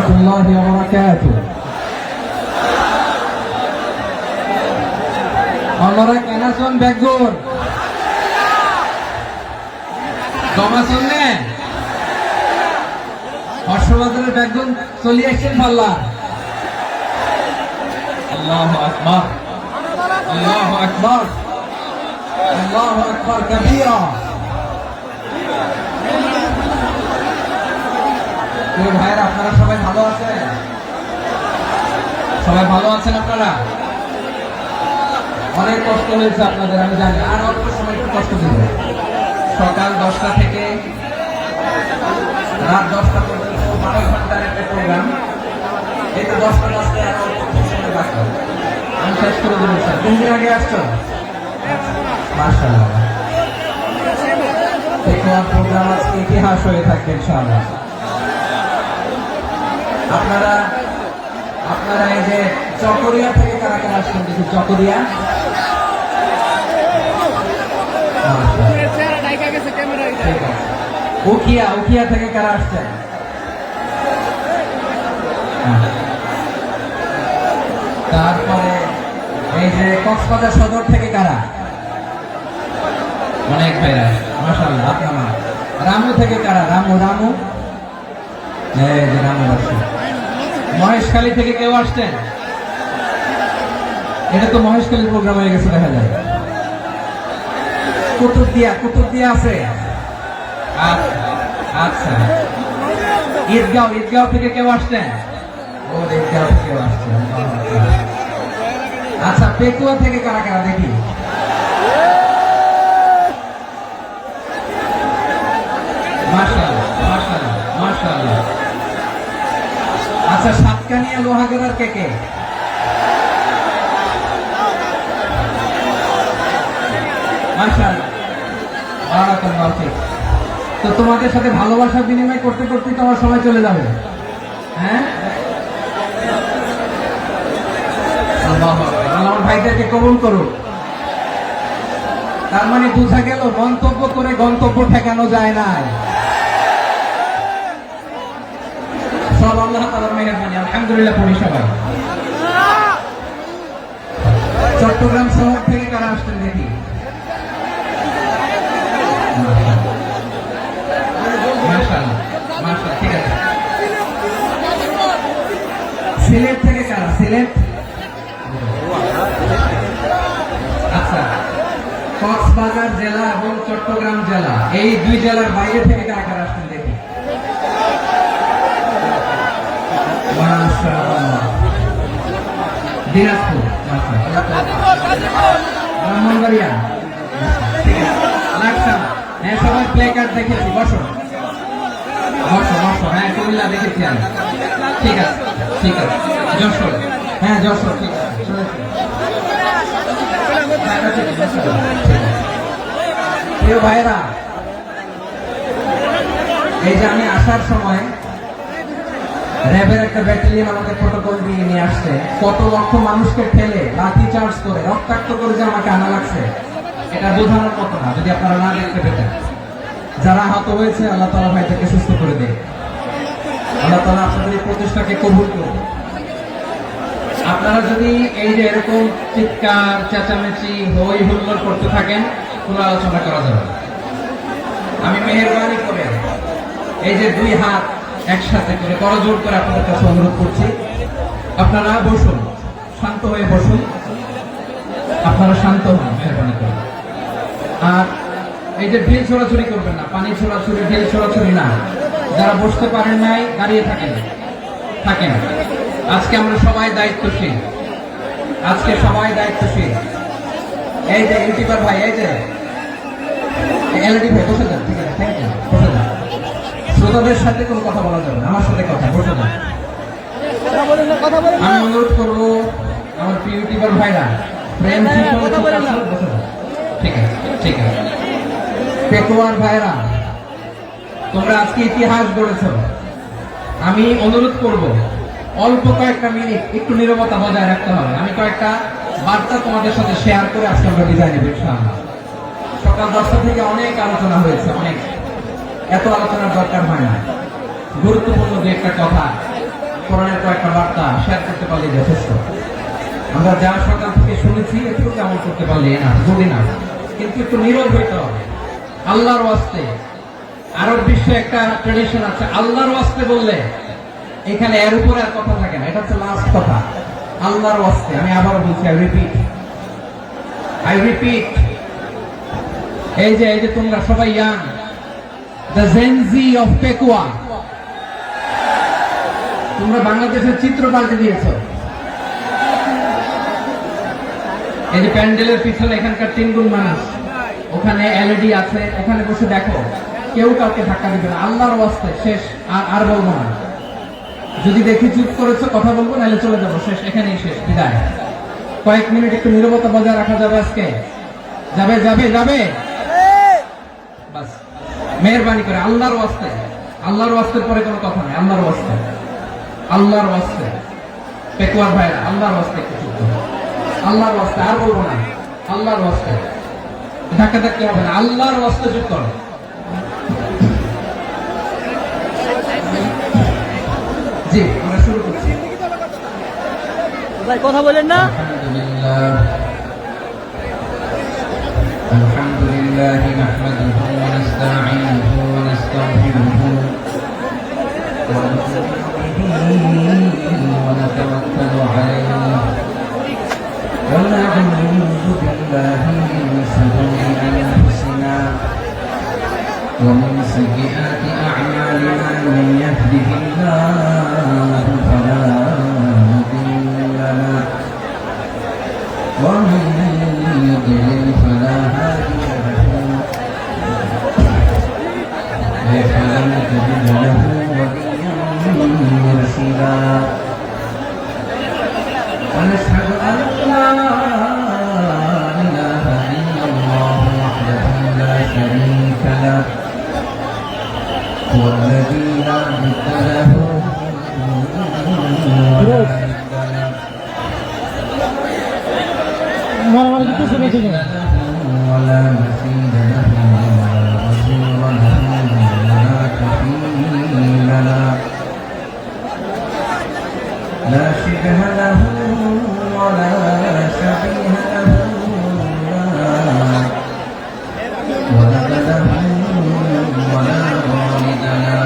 warahmatullahi wabarakatuh. আপনারা কেন আছেন বেগুন জমা শুনলে হর্ষবাজারের বেগুন চলে আসছেন পাল্লা। আল্লাহু আকবার, আল্লাহু আকবার, আল্লাহু আকবার কাবীরা। ভাইরা আপনারা সবাই ভালো আছেন? সবাই ভালো আছেন? আপনারা অনেক কষ্ট হয়েছে আপনাদের, আমি জানি। আর অল্প সময় একটু কষ্ট দিবে। সকাল 10টা থেকে রাত 10টা পর্যন্ত 12 ঘন্টার একটা প্রোগ্রাম। এই তো 10টা বাজতে আর অল্প সময় বাকি, আমি শেষ করে দেবো। স্যার কোন দিন আগে আসছো? মাশাআল্লাহ, তোমার প্রোগ্রাম আজকে ইতিহাস হয়ে থাকবে ইনশাআল্লাহ। আপনারা এই যে চকরিয়া থেকে কারা কারা আসছেন দেখি? চকরিয়া, উখিয়া থেকে কারা আসছেন? তারপরে এই যে কক্সবাজার সদর থেকে কারা? অনেক ভাইরা, মাশাআল্লাহ। আপনারা রামু থেকে কারা? রামু এই যে রামু আসছে। মহেশখালী থেকে কেউ আসছেন? এটা তো মহেশখালীর প্রোগ্রাম হয়ে গেছে দেখা যায়। কুতুবদিয়া আছে। আচ্ছা, ঈদগাঁও থেকে কেউ আসছেন? ও ঈদগাঁও থেকে কেউ আসছেন। আচ্ছা, পেকুয়া থেকে কারা কারা দেখি? মাশাআল্লাহ। আচ্ছা, সাতকানিয়া লোহাগড়ার কে? মাশাআল্লাহ, বারাকাল্লাহু ফিক। তো তোমাদের সাথে ভালোবাসা বিনিময় করতে করতে তো আমার সময় চলে যাবে। হ্যাঁ, আল্লাহ আমার ভাইদেরকে কবুল করুক। তার মানে বোঝা গেল মন্তব্য করে গন্তব্য ঠেকানো যায় না। সব আল্লাহ তাআলার মেহেরবানি, আলহামদুলিল্লাহ। পড়ি সবাই। চট্টগ্রাম শহর থেকে কারা আসছেন দেখি? মাশাআল্লাহ, ঠিক আছে। সিলেট থেকে কারা? সিলেট, আচ্ছা। কক্সবাজার জেলা এবং চট্টগ্রাম জেলা, এই দুই জেলার বাইরে থেকে কারা কারা আসছেন দেখি? মাশাআল্লাহ। দিনাজপুর, ব্রাহ্মণবাড়িয়া, লাকসাম। হ্যাঁ, সবাই প্লে কার্ড দেখেছি। বসো। হ্যাঁ, কুমিল্লা দেখেছি আমি। ঠিক আছে। যশোর, হ্যাঁ যশোর, ঠিক আছে। প্রিয় ভাইরা, এই যে আমি আসার সময় র্যাবের একটা ব্যাটালিয়ন আমাকে প্রোটোকল দিয়ে নিয়ে আসছে। কত লক্ষ মানুষকে ঠেলে লাঠি চার্জ করে রক্তাক্ত করে যে আমাকে আনা লাগছে, এটা বোঝানোর মতো না যদি আপনারা না দেখতে পেতেন। যারা আহত হয়েছে, আল্লাহ তাআলা ভাইদেরকে সুস্থ করে দেয়। আল্লাহ তাআলা আপনাদের এই প্রচেষ্টাকে কবুল করুন। আপনারা যদি এই যে এরকম চিৎকার চেঁচামেচি হই হুল্লোড় করতে থাকেন, কোনো আলোচনা করা যাবে না। আমি মেহেরবানি করে এই যে দুই হাত একসাথে করে করজোড় করে আপনাদের কাছে অনুরোধ করছি, আপনারা বসুন, শান্ত হয়ে বসুন। আপনারা শান্ত হন মেহেরবানি করে। আর এই যে ঢিল ছোড়াছুড়ি করবেন না, পানি ছোড়াছুড়ি, ঢিল ছোড়াছুড়ি না। যারা বসতে পারেন নাই, দাঁড়িয়ে থাকেন। আজকে আমরা সবাই দায়িত্বশীল। এই যে ইউটিউবার ভাই, এই যে এলডি ভাই, বসে যান। ঠিক আছে, থ্যাংক ইউ। বসে যান। শ্রোতাদের সাথে কোনো কথা বলা যাবে না, আমার সাথে কথা। বসে যান। আমি অনুরোধ করবো আমার প্রিয় ইউটিউবার ভাইরা, প্রেম বসে যান। ঠিক আছে। পেকুয়ার ভাইরা, তোমরা আজকে ইতিহাস গড়েছ। আমি অনুরোধ করব অল্প কয়েকটা মিনিট একটু নীরবতা বজায় রাখতে হবে। আমি কয়েকটা বার্তা তোমাদের সাথে শেয়ার করে আজকে আমরা বিদায় নেব ইনশাআল্লাহ। সকাল 10টা থেকে অনেক আলোচনা হয়েছে, এত আলোচনার দরকার হয় না। গুরুত্বপূর্ণ যে একটা কথা কোরআনের কয়েকটা বার্তা শেয়ার করতে পারলে যথেষ্ট। আমরা যা সকাল থেকে শুনেছি একটু আমল করতে পারলে না, যদি না কিন্তু একটু নীরব হইতে হবে। আল্লাহর ওয়াস্তে, আরব বিশ্বে একটা ট্রেডিশন আছে, আল্লাহর ওয়াস্তে বললে এখানে এর উপরে আর কথা থাকে না, এটা হচ্ছে লাস্ট কথা। আল্লাহর ওয়াস্তে, আমি আবার বলছি, আই রিপিট, এই যে তোমরা সবাই young, the Gen Z of Pekua, তোমরা বাংলাদেশের চিত্র পাল্টে দিয়েছো। এই যে প্যান্ডেলের পিছনে এখানকার 3 গুণ মানুষ, ওখানে এলইডি আছে, ওখানে বসে দেখো, কেউ কাউকে ধাক্কা দিবে না। আল্লাহর ওয়াস্তে শেষ, আর বলবো না। যদি দেখি চুপ করেছো, কথা বলবো, নাহলে চলে যাবো, শেষ, এখানেই শেষ, বিদায়। কয়েক মিনিট একটু নীরবতা বজায় রাখা যাবে আজকে? যাবে যাবে যাবে বাস, মেহেরবানি করে আল্লাহর ওয়াস্তে, আল্লাহর ওয়াস্তের পরে কোনো কথা নেই, আল্লাহর ওয়াস্তে, আল্লাহর ওয়াস্তে। পেকুয়ার ভাইরা, আল্লাহর ওয়াস্তে একটু চুপ করো, আল্লাহর ওয়াস্তে, আর বলবো না, আল্লাহর ওয়াস্তে, ধাক্কা ধাক্কি হবে না, আল্লাহর ওয়াস্তে চুপ করো। জি, আমরা শুরু করছি। ভাই কথা বলেন না। আলহামদুলিল্লাহ নাহমাদুহু ওয়া নাস্তাঈনুহু ওয়া নাস্তাগফিরুহু ওয়া নু'মিনু বিহি ওয়া নাতাওয়াক্কালু আলাইহি ওয়া না'উযু বিল্লাহি মিন শুরুরি আনফুসিনা ওয়া মিন সাইয়্যাতি আ'মালিনা মান ইয়াহদিহিল্লাহু ফালা মুদিল্লা লাহু ওয়া মান يضلل فلا هادي له فلن تجد له وليا مرشدا ونشهد أن لا إله إلا الله وحده لا شريك له هو الذي لا ند له ولا ند له ولا مثيل له ولا وزير له ولا كفيل له لا شبه له ولا شبيه له ولا ولد له ولا والد له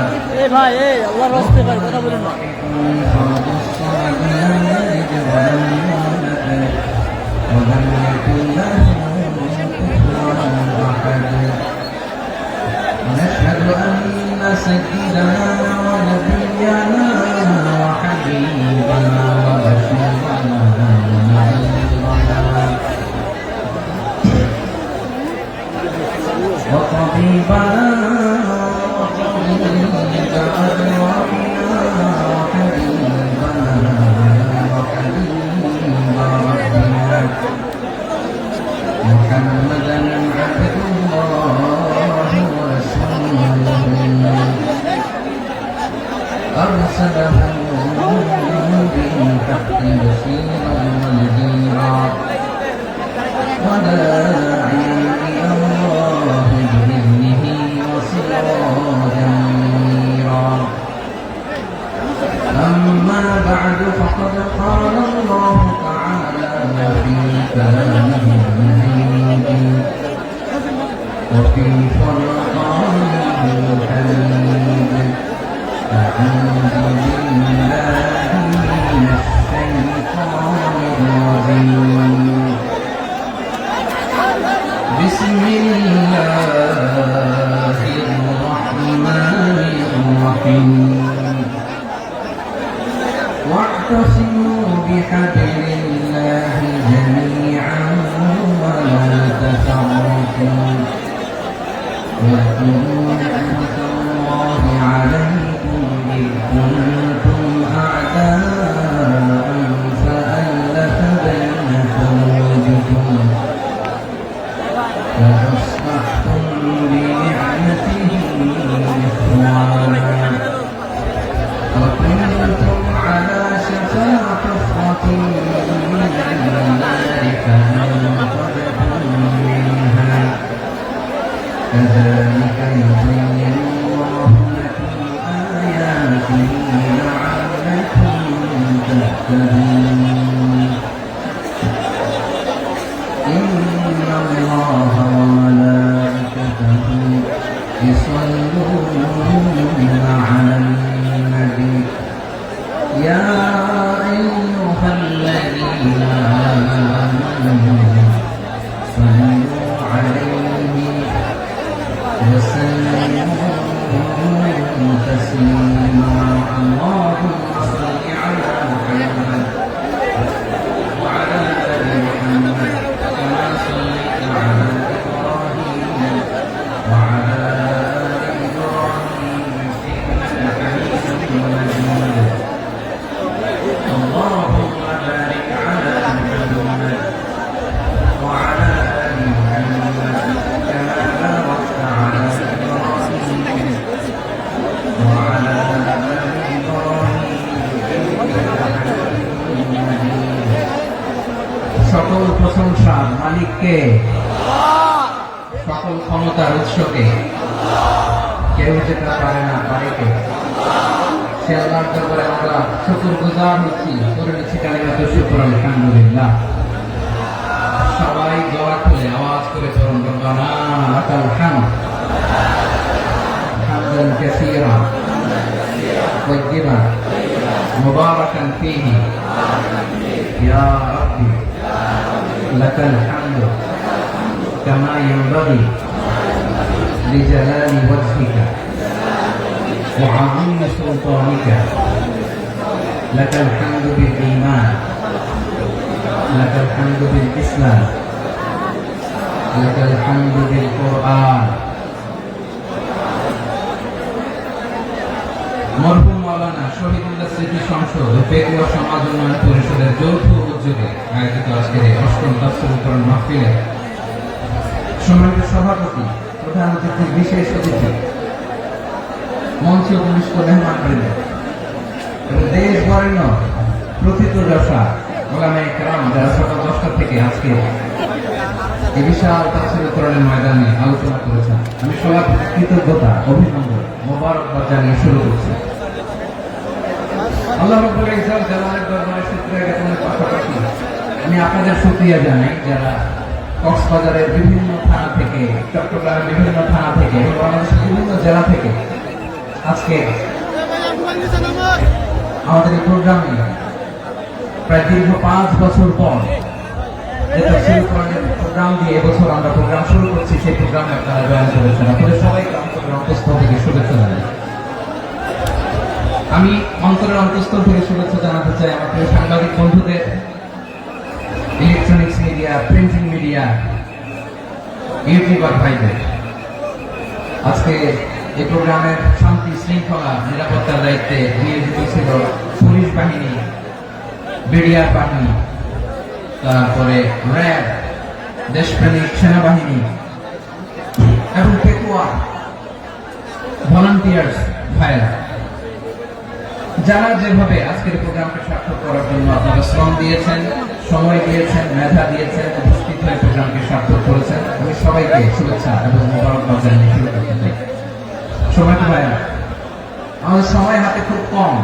ভাই আল্লাহর রাস্তায় ভাই কথা বলেন না। فرد الصمد لم يلد ولم يولد ولم يكن له كفوا احد نشهد ان سيدنا ونبينا وحبيبنا ورسولنا ونبينا وطبيبنا وطبيب أرواحنا وحبيبنا وحبيب ربنا محمدا عبد الله ورسوله أرسله بالحق بشيرا ونذيرا وداعيا إلى الله بإذنه وسراجا منيرا أما بعد فقد قال الله تعالى في كلامه المجيد وفي فرقانه الحميد أعوذ بالله من الشيطان الرجيم بسم الله الرحمن الرحيم واعتصموا بحبل الله جميعا ولا تفرقوا واذكروا نعمة الله عليكم إذ كنتم أعداء فألف بين قلوبكم فأصبحتم بنعمته إخوانا وكنتم على شفا حفرة সকল প্রশংসার মালিককে, সকল ক্ষমতার উৎসকে, কেউ যেটা পারে না পারে কে? সে আল্লাহর দরবারে আমরা শুকরগুজার হচ্ছি, করে নিচ্ছি কালিমাতুশ শুকর আলহামদুলিল্লাহ। সবাই গলা খুলে আওয়াজ করে পড়ুন রব্বানা লাকাল হামদ হামদান কাসীরা তাইয়্যিবান মুবারাকান ফীহি ইয়া রাব্বি লাকাল হামদু কামা ইয়ানবাগি লিজালালি ওয়াজহিকা ওয়া আযীমি সুলতানিকা লাকাল হামদু বিল ঈমান لك الحمد بالإسلام لك الحمد بالقرآن। মরহুম মাওলানা শহীদুল্লাহ স্মৃতি সংসদ ও পেকুয়া সমাজ উন্নয়ন পরিষদের যৌথ উদ্যোগে আয়োজিত আজকের এই অষ্টম তাফসীরুল কোরআন মাহফিলে সম্মানিত সভাপতি, প্রধান অতিথি, বিশেষ অতিথি, মঞ্চে উপবিষ্ট মেহমানবৃন্দ এবং দেশ বরেণ্য প্রথিতযশা ওলামায়ে কেরাম যারা সকাল 10টা থেকে আজকে এই বিশাল তাফসীরুল কোরআনের ময়দানে আলোচনা করেছেন, আমি সবার কৃতজ্ঞতা, অভিনন্দন, মোবারকবাদ জানিয়ে শুরু করছি। আল্লাহ রাব্বুল ইজ্জত জালালের দরবারে শুকরিয়া জ্ঞাপনের পাশাপাশি আমি আপনাদের শুকরিয়া জানাই যারা কক্সবাজারের বিভিন্ন থানা থেকে, চট্টগ্রামের বিভিন্ন থানা থেকে এবং বাংলাদেশের বিভিন্ন জেলা থেকে আজকে আমাদের এই প্রোগ্রামে প্রায় দীর্ঘ 5 বছর পর যে তাফসীরুল কোরআনের প্রোগ্রাম দিয়ে এবছর আমরা প্রোগ্রাম শুরু করছি, সেই প্রোগ্রামে আপনারা জয়েন করেছেন। আপনাদের সবাইকে অন্তরের অন্তঃস্থল থেকে শুভেচ্ছা জানাই। আমি অন্তরের অন্তঃস্থল থেকে শুভেচ্ছা জানাতে চাই আমার প্রিয় সাংবাদিক বন্ধুদের, electronics media, printing media, YouTuber ভাইদের। আজকে এই প্রোগ্রামের শান্তি শৃঙ্খলা নিরাপত্তার দায়িত্বে নিয়োজিত ছিল পুলিশ বাহিনী, বিডিআর বাহিনী, তারপরে র্যাব, দেশপ্রেমিক সেনাবাহিনী এবং পেকুয়া ভলান্টিয়ার্স ভাইরা, যারা যেভাবে আজকের প্রোগ্রামকে সার্থক করার জন্য আপনারা শ্রম দিয়েছেন, সময় দিয়েছেন, মেধা দিয়েছেন, উপস্থিত হয়ে প্রোগ্রামকে সার্থক করেছেন, আমি সবাইকে শুভেচ্ছা এবং মোবারকবাদ জানিয়ে শুরু করতে চাই। সময়টা ভাইরা, আমাদের সময় হাতে খুব কম।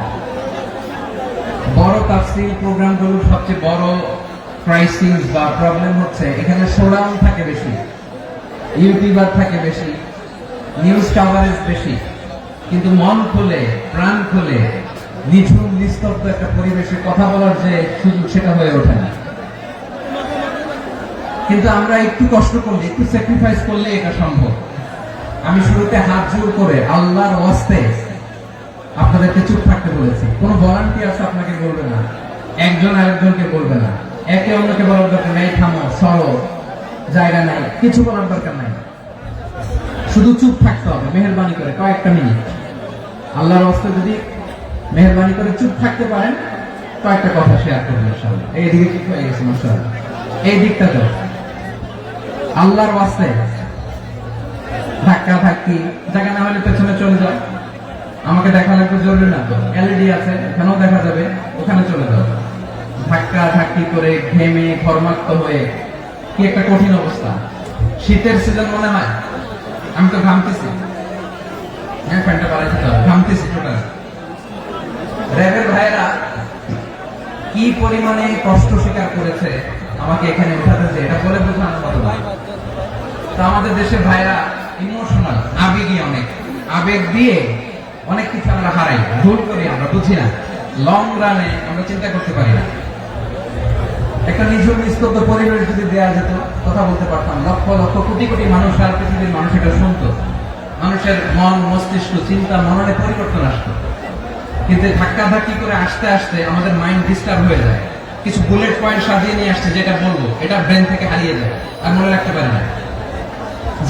বড় তাফসীর প্রোগ্রামগুলোর সবচেয়ে বড় ক্রাইসিস বা প্রবলেম হচ্ছে এখানে শোডাউন থাকে বেশি, ইউটিউবার থাকে বেশি, নিউজ কাভারেজ বেশি, কিন্তু মন খুলে, প্রাণ খুলে, নিঝুম নিস্তব্ধ একটা পরিবেশে কথা বলার যে সুযোগ, সেটা হয়ে ওঠে না। কিন্তু আমরা একটু কষ্ট করলে, একটু স্যাক্রিফাইস করলে এটা সম্ভব। আমি শুরুতে হাত জোর করে আল্লাহর ওয়াস্তে আপনাদেরকে চুপ থাকতে বলেছি। কোন ভলান্টিয়ার্স আপনাকে বলবে না, একজন আরেকজনকে বলবে না, একে অন্যকে বলার দরকার নাই, থামো, সরো, জায়গা নাই, কিছু বলার দরকার নাই, শুধু চুপ থাকতে হবে মেহেরবানি করে কয়েকটা মিনিট। আল্লাহর ওয়াস্তে যদি মেহেরবানি করে চুপ থাকতে পারেন, কয়েকটা কথা শেয়ার করবেন ইনশাআল্লাহ। এইদিকে ঠিক হয়ে গেছে মাশাআল্লাহ, এই দিকটা তো আল্লাহর ওয়াস্তে ধাক্কা ধাক্কি জায়গা না হলে পেছনে চলে যাও, আমাকে দেখা লাগবে জরুরি না, এলইডি আছে ওখানেও দেখা যাবে, ওখানে চলে যাও। ধাক্কা ধাক্কি করে ঘেমে ঘর্মাক্ত হয়ে কি একটা কঠিন অবস্থা। শীতের সিজন মনে হয়, আমি তো ঘামতেছি, হ্যাঁ প্যান্টটা বাড়াইতে হবে, ঘামতেছি টোটাল। র্যাবের ভাইরা কি পরিমাণে কষ্ট স্বীকার করেছে আমাকে এখানে উঠাতে, যে এটা বলে বোঝানোর মতো না। তো আমাদের দেশের ভাইরা ইমোশনাল, আবেগী, অনেক আবেগ দিয়ে অনেক কিছু আমরা হারাই, ভুল করি, আমরা বুঝি না, লং রানে আমরা চিন্তা করতে পারি না। একটা নিঝুম নিস্তব্ধ পরিবেশ যদি দেওয়া যেত, কথা বলতে পারতাম, লক্ষ লক্ষ কোটি কোটি মানুষ, আর পৃথিবীর মানুষ এটা শুনতো, মানুষের মন, মস্তিষ্ক, চিন্তা, মননে পরিবর্তন আসতো। কিন্তু ধাক্কা ধাক্কি করে আসতে আসতে আমাদের মাইন্ড ডিস্টার্ব হয়ে যায়। কিছু বুলেট পয়েন্ট সাজিয়ে নিয়ে আসছে, যেটা বলবো এটা ব্রেন থেকে হারিয়ে যায়, আর মনে রাখতে পারে না।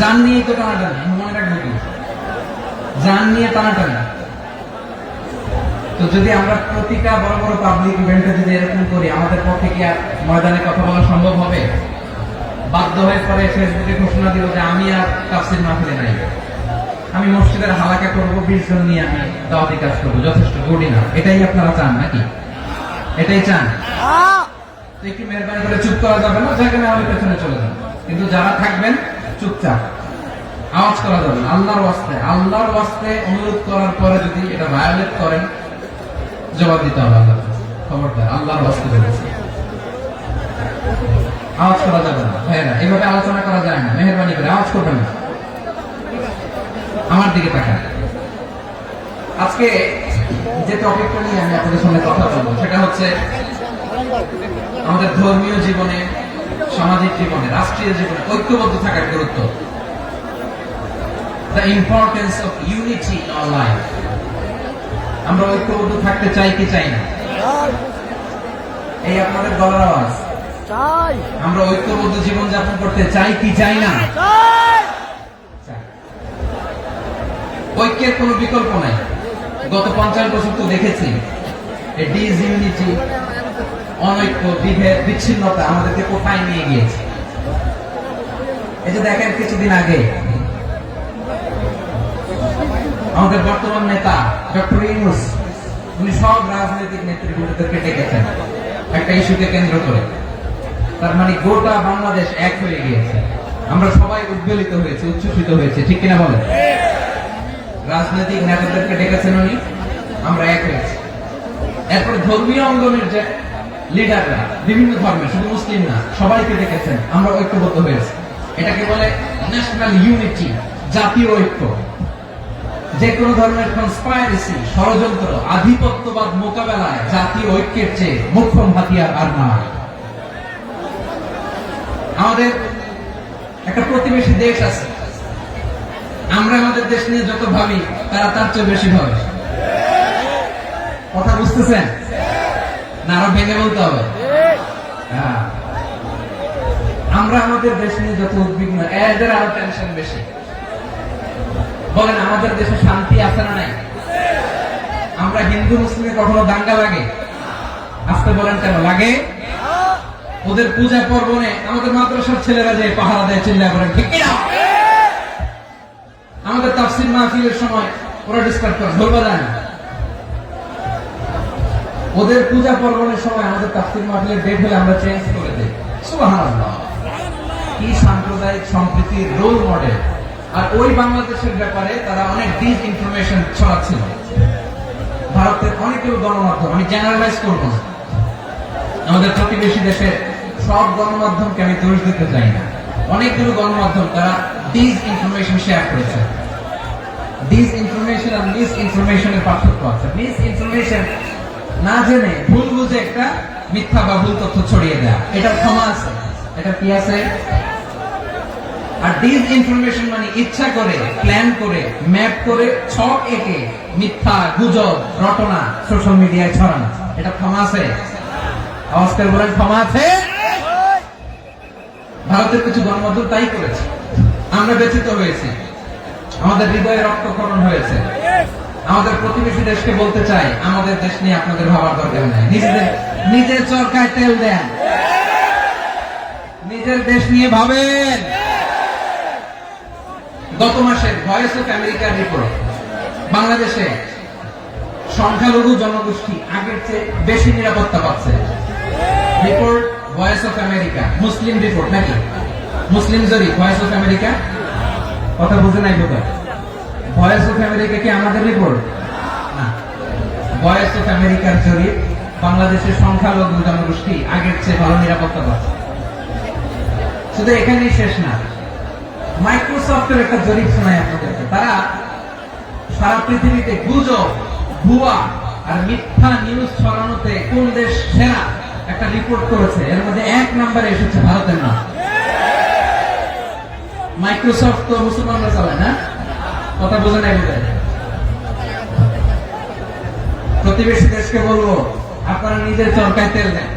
জান নিয়েই তো টানাটানি, মনে রাখবো কি, জান নিয়ে টানাটানি। তো যদি আমরা প্রতিটা বড় বড় পাবলিক ইভেন্টে যদি এরকম করি, আমাদের পক্ষে কি আর ময়দানে কথা বলা সম্ভব হবে? বাধ্য হয়ে পরে ফেসবুকে ঘোষণা দিব যে আমি আর তাফসীর মাহফিলে নাই, আমি মসজিদের হালাকা করবো, 20 জন নিয়ে আমি দাওয়াতি কাজ করবো, যথেষ্ট গুড না? এটাই আপনারা চান নাকি? এটাই চান? একটু মেহরবানি করে চুপ করা যাবে না, জায়গা না হলে পেছনে চলে যাবে, কিন্তু যারা থাকবেন চুপচাপ, আওয়াজ করা যাবে না। আল্লাহর ওয়াস্তে অনুরোধ করার পরে যদি এটা ভায়োলেট করেন জবাব দিতে হবে আল্লাহর কাছে। খবরদার, আল্লাহর ওয়াস্তে বলেছি, আওয়াজ করা যাবে না। ভাইয়েরা, এইভাবে আলোচনা করা যায় না, মেহরবানি করে আওয়াজ করবেন না। আমার দিকে তাকান। আজকে যে টপিকটা নিয়ে আমি আপনাদের সঙ্গে কথা বলবো সেটা হচ্ছে আমাদের ধর্মীয় জীবনে, সামাজিক জীবনে, রাষ্ট্রীয় জীবনে ঐক্যবদ্ধ থাকার গুরুত্ব। The importance of unity in our life. আমরা ঐক্যবদ্ধ থাকতে চাই কি চাই না? এই আপনাদের গলার আওয়াজ। চাই। আমরা ঐক্যবদ্ধ জীবন যাপন করতে চাই কি চাই না? চাই। ঐক্যের কোনো বিকল্প নাই। গত 50 বছর তো দেখেছি এই ডিসইউনিটি, অনৈক্য, বিভেদ, বিচ্ছিন্নতা আমাদেরকে কোথায় নিয়ে গিয়েছে। এই যে দেখেন কিছুদিন আগে আমাদের বর্তমান নেতা ডক্টর ইউনূস, উনি সব রাজনৈতিক নেতৃবৃন্দদেরকে ডেকেছেন একটা ইস্যুকে কেন্দ্র করে। তার মানে গোটা বাংলাদেশ এক হয়ে গিয়েছে। আমরা সবাই উদ্বেলিত হয়েছে, উচ্ছ্বসিত হয়েছে, ঠিক কিনা বলেন? রাজনৈতিক নেতাদেরকে ডেকেছেন উনি, আমরা এক হয়েছি। এরপর ধর্মীয় অঙ্গনের যে লিডাররা, বিভিন্ন ধর্মের, শুধু মুসলিম না, সবাইকে ডেকেছেন, আমরা ঐক্যবদ্ধ হয়েছি। এটাকে বলে ন্যাশনাল ইউনিটি, জাতীয় ঐক্য। যে কোনো ধরনের কনস্পাইরেসি, ষড়যন্ত্র, আধিপত্যবাদ মোকাবেলায় জাতীয় ঐক্যের চেয়ে মোক্ষম হাতিয়ার আর নয়। আমাদের একটা প্রতিবেশী দেশ আছে, আমরা আমাদের দেশ নিয়ে যত ভাবি তারা তার চেয়ে বেশি ভাবে। কথা বুঝতেছেন না? আরো ভেঙে বলতে হবে। হ্যাঁ, আমরা আমাদের দেশ নিয়ে যত উদ্বিগ্ন, এদের আরো টেনশন বেশি। বলেন, আমাদের দেশে শান্তি আছে না নাই? আমরা হিন্দু মুসলিমে কখনো দাঙ্গা লাগে? আসতে বলেন কেন লাগে? ওদের পূজা পর্বণে আমাদের মাদ্রাসার ছেলেরা যে পাহারা দেয়, চিল্লা করে, ঠিক কিনা? আমাদের তাফসীর মাহফিলের সময় ওরা ডিস্টার্ব করে, বলবা যায় না। ওদের পূজা পর্বণের সময় আমাদের তাফসীর মাহফিলের ডেট হলে আমরা চেঞ্জ করে দিই। সুবহানাল্লাহ, কি সাম্প্রদায়িক সম্প্রীতির রোল মডেল। আর ওই বাংলাদেশের ব্যাপারে তারা অনেক ডিস ইনফরমেশন ছড়াচ্ছিল। ভারতের অনেকগুলো গণমাধ্যম, আমি জেনারেলাইজ করব না, আমাদের প্রতিবেশী দেশের সব গণমাধ্যমকে আমি দোষ দিতে চাই না, অনেকগুলো গণমাধ্যম তারা ডিস ইনফরমেশন শেয়ার করেছে। ডিস ইনফরমেশন আর মিস ইনফরমেশনের পার্থক্য আছে। মিস ইনফরমেশন না জেনে ভুল বুঝে একটা মিথ্যা বা ভুল তথ্য ছড়িয়ে দেয়া, এটা ক্ষমা আছে, এটা কি আছে। আর ডিস ইনফরমেশন মানে ইচ্ছা করে, প্ল্যান করে, ম্যাপ করে, ছক এঁকে মিথ্যা, গুজব, রটনা সোশ্যাল মিডিয়ায় ছড়ানো, এটা ক্ষমা আছে? আওয়াজ করে বলেন, ক্ষমা আছে? ভারতের কিছু গণমাধ্যম তাই করেছে, আমরা ব্যথিত হয়েছি, আমাদের হৃদয়ে রক্তক্ষরণ হয়েছে। আমাদের প্রতিবেশী দেশকে বলতে চাই, আমাদের দেশ নিয়ে আপনাদের ভাবার দরকার নাই, নিজের চরকায় তেল দেন, নিজের দেশ নিয়ে ভাবেন। গত মাসে ভয়েস অফ আমেরিকার রিপোর্ট, বাংলাদেশে সংখ্যালঘু জনগোষ্ঠী আগের চেয়ে বেশি নিরাপত্তা পাচ্ছে। Report voice of America, Muslim report নাকি? মুসলিম জরিপ, ভয়েস অফ আমেরিকা। কথা বুঝে নাই বোধ হয়। ভয়েস অফ আমেরিকা কি আমাদের রিপোর্ট না? ভয়েস অফ আমেরিকার জরিপ, বাংলাদেশের সংখ্যালঘু জনগোষ্ঠী আগের চেয়ে ভালো নিরাপত্তা পাচ্ছে। শুধু এখানেই শেষ না, মাইক্রোসফটের একটা জরিপ শোনায় আপনাদেরকে। তারা সারা পৃথিবীতে গুজব, ভুয়া আর মিথ্যা নিউজ ছড়ানোতে কোন দেশ সেরা একটা রিপোর্ট করেছে। এর মধ্যে 1 নম্বরে এসেছে ভারতের নাম। মাইক্রোসফট তো মুসলমানরা চালায় না? কথা বোঝে নাই বোধ হয়। প্রতিবেশী দেশকে বলবো, আপনারা নিজের চরকায় তেল দেন,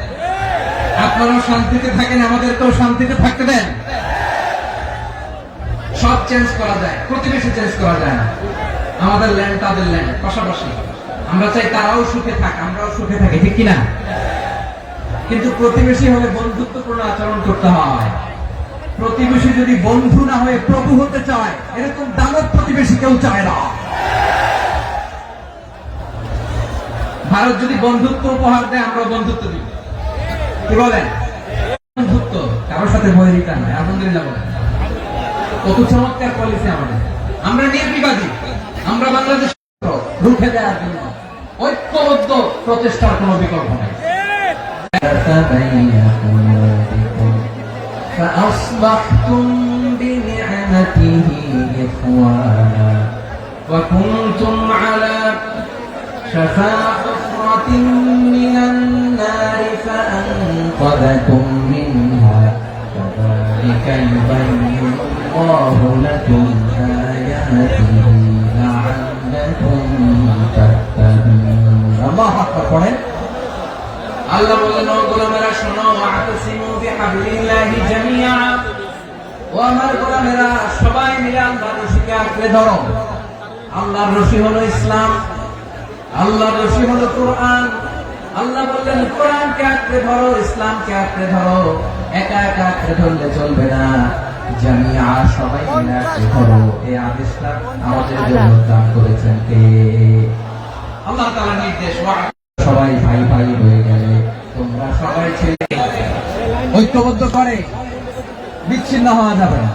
আপনারাও শান্তিতে থাকেন, আমাদেরকেও শান্তিতে থাকতে দেন। সব চেঞ্জ করা যায়, প্রতিবেশী চেঞ্জ করা যায় না। আমাদের ল্যান্ড তাদের ল্যান্ড, পাশাপাশি। আমরা চাই তারাও সুখে থাক, আমরাও সুখে থাকি, ঠিক কিনা? কিন্তু প্রতিবেশী হলে বন্ধুত্বপূর্ণ আচরণ করতে হয়। প্রতিবেশী যদি বন্ধু না হয়ে প্রভু হতে চায়, এরকম দানব প্রতিবেশী কেউ চায় না। ভারত যদি বন্ধুত্ব উপহার দেয়, আমরা বন্ধুত্ব দিব। কি বলেন? বন্ধুত্ব, কারোর সাথে বৈরিতা নাই। আলহামদুলিল্লাহ বলেন। কত চমৎকার পলিসি আমাদের। আমরা নির্বিবাদী, আমরা বাংলাদেশ রুখে দেওয়ার জন্য ঐক্যবদ্ধ প্রচেষ্টার কোনো বিকল্প নেই। فأصبحتم بنعمته إخوانا وكنتم على شفا حفرة من النار فأنقذكم منها كذلك يبين الله لكم آياته لعلكم تهتدون الله أكبر পড়েন আল্লাহ বলেন ও গোলামেরা শোনো ওয়াতাসিমু বিহাবলিল্লাহি জামিআ ও আমার গোলামেরা সবাই মিলে আল্লাহর রশিকে আঁকড়ে ধরো আল্লাহর রশি হলো ইসলাম আল্লাহর রশি হলো কোরআন আল্লাহ বললেন কোরআনকে আঁকড়ে ধরো ইসলামকে আঁকড়ে ধরো একা একা আঁকড়ে ধরলে চলবে না জামিআ সবাই মিলে আঁকড়ে ধরো এই আদেশটা আমাদের জন্য দান করেছেন কে আল্লাহ তাআলার নির্দেশ সবাই ভাই ভাই হয়ে গেলে তোমরা সবাই ছেলে ঐক্যবদ্ধ করে বিচ্ছিন্ন হওয়া যাবে না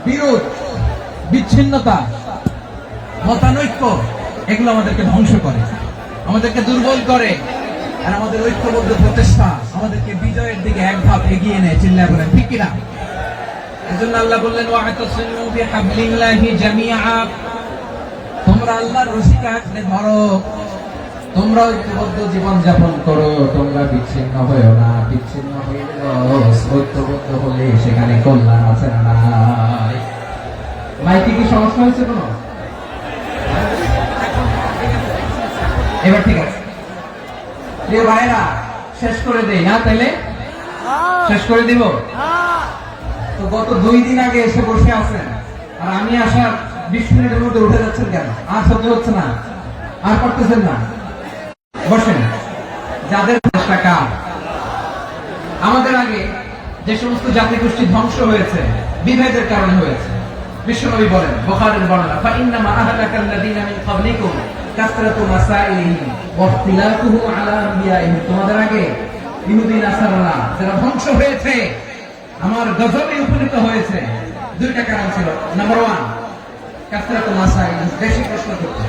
বিরোধ বিচ্ছিন্নতা মতানৈক্য এগুলো আমাদেরকে ধ্বংস করে আমাদেরকে দুর্বল করে আর আমাদের ঐক্যবদ্ধ প্রচেষ্টা আমাদেরকে বিজয়ের দিকে এক ধাপ এগিয়ে নেয় চিল্লায় বলেন ঠিক কিনা এজন্য আল্লাহ বললেন ওয়াতাসিমু বিহাবলিল্লাহি জামিআ তোমরা আল্লাহর রশিকে আঁকড়ে ধরো তোমরা ঐক্যবদ্ধ জীবন যাপন করো তোমরা বিচ্ছিন্ন হয়েও না বিচ্ছিন্ন হইলে ঐক্যবদ্ধ হলে সেখানে কল্যাণ আছে না নাই মাইকে কি সমস্যা হয়েছে কোনো এবার ঠিক আছে প্রিয় ভাইরা শেষ করে দেই না তাইলে শেষ করে দিব তো গত 2 দিন আগে এসে বসে আছেন আর আমি আসার 20 মিনিটের মধ্যে উঠে যাচ্ছেন কেন আর সহ্য হচ্ছে না আর করতেছেন না বসেন যাদের চেষ্টা আমাদের আগে যে সমস্ত জাতিগোষ্ঠী ধ্বংস হয়েছে বিভেদের কারণে হয়েছে বিশ্বনবী বলেন বুখারীর বর্ণনা ফাইন্নামা আহলাকাল্লাযীনা মিন ক্বাবলিকুম কাসরাতু মাসাইলিহিম ওয়া ইখতিলাফুহু আলা আনবিয়াইহিম তোমাদের আগে ইহুদি নাসারারা যারা ধ্বংস হয়েছে আমার গজবে উপনীত হয়েছে দুইটা কারণ ছিল নাম্বার 1 কাসরাতু মাসাইলিহিম বেশি প্রশ্ন করতে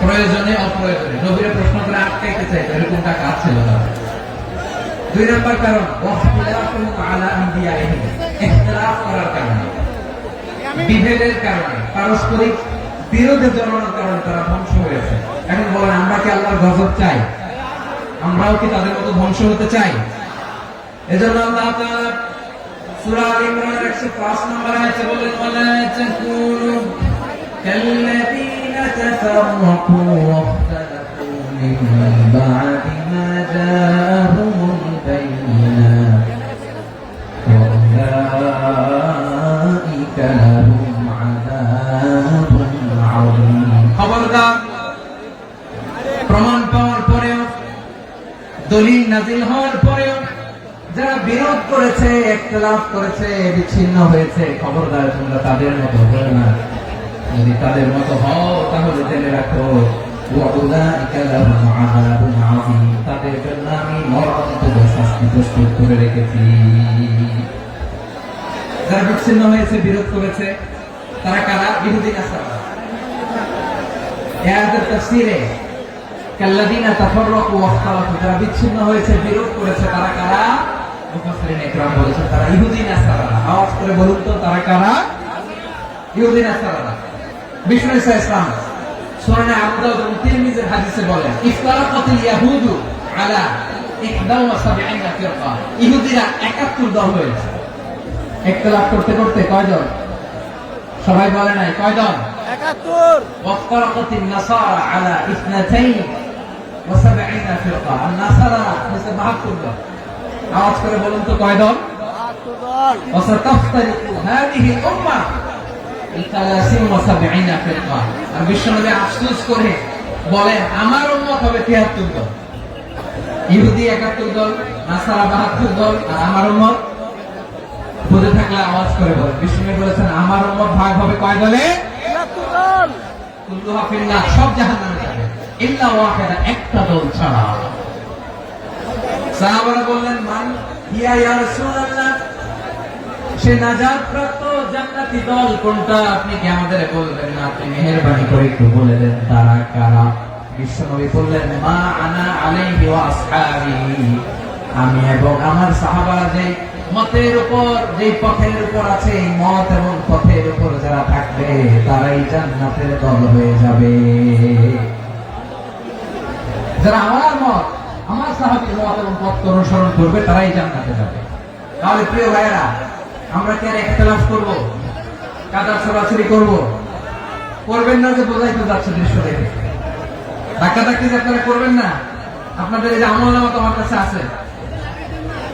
প্রয়োজনে অপ্রয়োজনে নবীর প্রশ্ন করে আটকাইতে চাইতো এরকম টাকা ছিল না 2 নম্বর কারণ ওয়াহতিলাফুহু আলা আনবিয়াইহিম ইখতিলাফ করার কারণে বিভেদের কারণে পারস্পরিক বিরোধে জড়ানোর কারণে তারা ধ্বংস হয়েছে এখন বলেন আমরা কি আল্লাহর গজব চাই আমরাও কি তাদের মতো ধ্বংস হতে চাই এজন্য আল্লাহ তাআলা সূরা আল ইমরানের 105 নম্বর আয়াতে বলেন ওয়ালা তাকুনু কাল্লাযীনা তাফাররাকু ওয়াখতালাফু মিন বা'দি মা জাআহুমুল বায়িনাত খবরদার প্রমাণ পাওয়ার পরেও দলিল নাজিল হওয়ার পরেও যারা বিরোধ করেছে ইখতিলাফ করেছে বিচ্ছিন্ন হয়েছে খবরদার তোমরা তাদের মতো হও না যদি তাদের মতো হও তাহলে জেনে রাখো ওয়াউলাইকা লাহুম আযাবুন আযীম তাদের জন্য আমি মরণান্তর শাস্তি প্রস্তুত করে রেখেছি যারা বিচ্ছিন্ন হয়েছে বিরোধ করেছে তারা কারা ইহুদি নাসারা আয়াতের তাফসীরে কাল্লাযীনা তাফাররাকু ওয়াখতালাফু যারা বিচ্ছিন্ন হয়েছে বিরোধ করেছে তারা কারা মুফাসসিরিন ইকরাম বলেছেন তারা ইহুদি নাসারা আওয়াজ করে বলুন তো তারা কারা ইহুদি নাসারা বিষ্ণু ইসলাম সূরা আবু দাউদ এবং তিরমিজির হাদিসে বলেন ইফতারাকাতিল ইয়াহুদু আলা 71 ফিরকা ইহুদিরা 71 দল হয়েছে ইখতিলাফ করতে করতে কয়জন সবাই বলে নাই কয়জন 71 ওয়াফতারাকাতিন নাসারা আলা 72 ফিরকা আর নাসারা হচ্ছে 72 দল আওয়াজ করে বলুন তো কয় দল 72 দল ওয়াসাতাফতারিকু হাদিহি উম্মাহ 73 ফিরকা আর বিশ্বনবী আফসোস করে বলেন আমার উম্মত হবে 73 দল ইহুদি 71 দল নাসারা 72 দল আর আমার উম্মত বুঝে থাকলে আওয়াজ করে বলেন বিষ্ণু বলেছেন আমার উম্মত ভাগ হবে কয় দলে 73 দল কুল্লুহা ফিন্নার সব জাহান্নামে যাবে ইল্লা ওয়াহিদা একটা দল ছাড়া সাহাবারা বললেন, মান হিয়া ইয়া রাসূলুল্লাহ, সে নাজাত প্রাপ্ত জান্নাতি দল কোনটা? আপনি কি আমাদের বলবেন না? আপনি মেহেরবানি করে একটু বলে দেন তারা কারা? বিশ্বনবী বললেন, মা আনা আলাইহি ওয়া আসহাবি, আমি এবং আমার সাহাবারা যে মতের উপর, যে পথের উপর আছে, এই মত এবং পথের উপর যারা থাকবে তারাই জান্নাতের দল হয়ে যাবে। যারা আমার মত, আমার সাহাবীর মত এবং পথ অনুসরণ করবে তারাই জান্নাতে যাবে। তাহলে প্রিয় ভাইয়েরা, আমরা কি আর ইখতিলাফ করব, কাদা ছড়াছড়ি করব? করবেন না, যে বোঝাই তো যাচ্ছে দৃশ্য দেখে। ধাক্কাধাক্কি যে আপনারা করবেন না। আপনাদের এই যে আমলনামা তো আমার কাছে আছে।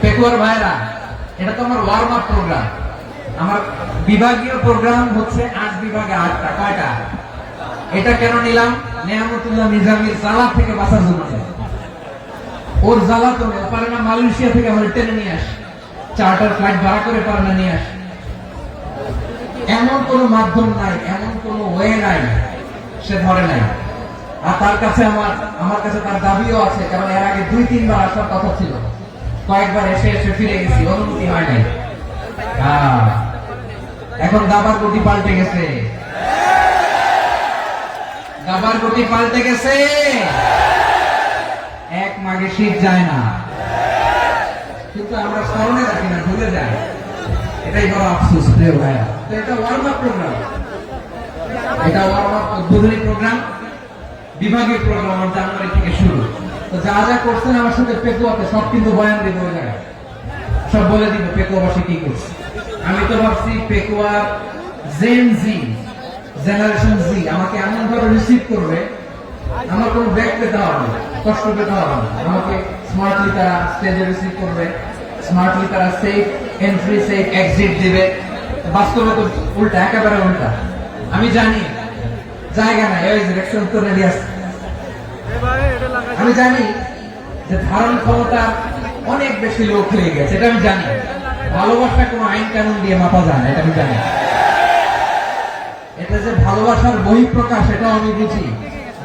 পেকুয়ার ভাইয়েরা, এটা তো আমার ওয়ার্ম আপ প্রোগ্রাম। আমার বিভাগীয় প্রোগ্রাম হচ্ছে 8 বিভাগে 8টা। কয়টা? এটা কেন নিলাম? নেয়ামতুল্লাহ নিজামীর জ্বালা থেকে বাঁচার জন্য। ওর জ্বালা তো পারে না, মালয়েশিয়া থেকে আমার টেনে নিয়ে আসে, চার্টার ফ্লাইট ভাড়া করে পারে না নিয়ে আসে। এমন কোন মাধ্যম নাই, এমন কোন ওয়ে নাই, সে ধরে নাই। আর তার কাছে আমার কাছে তার দাবিও আছে, কারণ এর আগে 2-3 বার আসার কথা ছিল। কয়েকবার এসে ফিরে গেছি, অনুমতি হয় নাই। এখন দাবার গতি পাল্টে গেছে, দাবার গতি পাল্টে গেছে। এক মাঘে শীত যায় না, কিন্তু আমরা স্মরণে রাখি না, ভুলে যাই। এটাই বড় আফসোস প্রিয় ভাইয়া। তো এটা ওয়ার্ম আপ প্রোগ্রাম, এটা ওয়ার্ম আপ উদ্বোধনী প্রোগ্রাম, বিভাগীয় প্রোগ্রাম আমার জানুয়ারি থেকে শুরু। তো যা যা করছেন আমার সাথে পেকুয়াতে সব কিন্তু বয়ান দিব, ওই জায়গায় সব বলে দিব পেকুয়াবাসী কি করছে। আমি তো ভাবছি পেকুয়ার জেন জি, জেনারেশন জি আমাকে এমন ভাবে রিসিভ করবে, আমার কোনো ব্যাগ পেতে হবে না, কষ্ট পেতে হবে না। আমাকে স্মার্টলি তারা স্টেজে রিসিভ করবে, স্মার্টলি তারা সেফ এন্ট্রি, সেফ এক্সিট দিবে। বাস্তবে তো উল্টা, একেবারে উল্টা। আমি জানি জায়গা নাই, ওই ডিরেকশন তো রেডি আছে। আমি জানি যে ধারণ ক্ষমতা অনেক বেশি লোক হয়ে গেছে, এটা আমি জানি। ভালোবাসা কোনো আইন কানুন দিয়ে মাপা যায় না, এটা আমি জানি। এটা যে ভালোবাসার বহিঃপ্রকাশ, এটাও আমি বুঝি।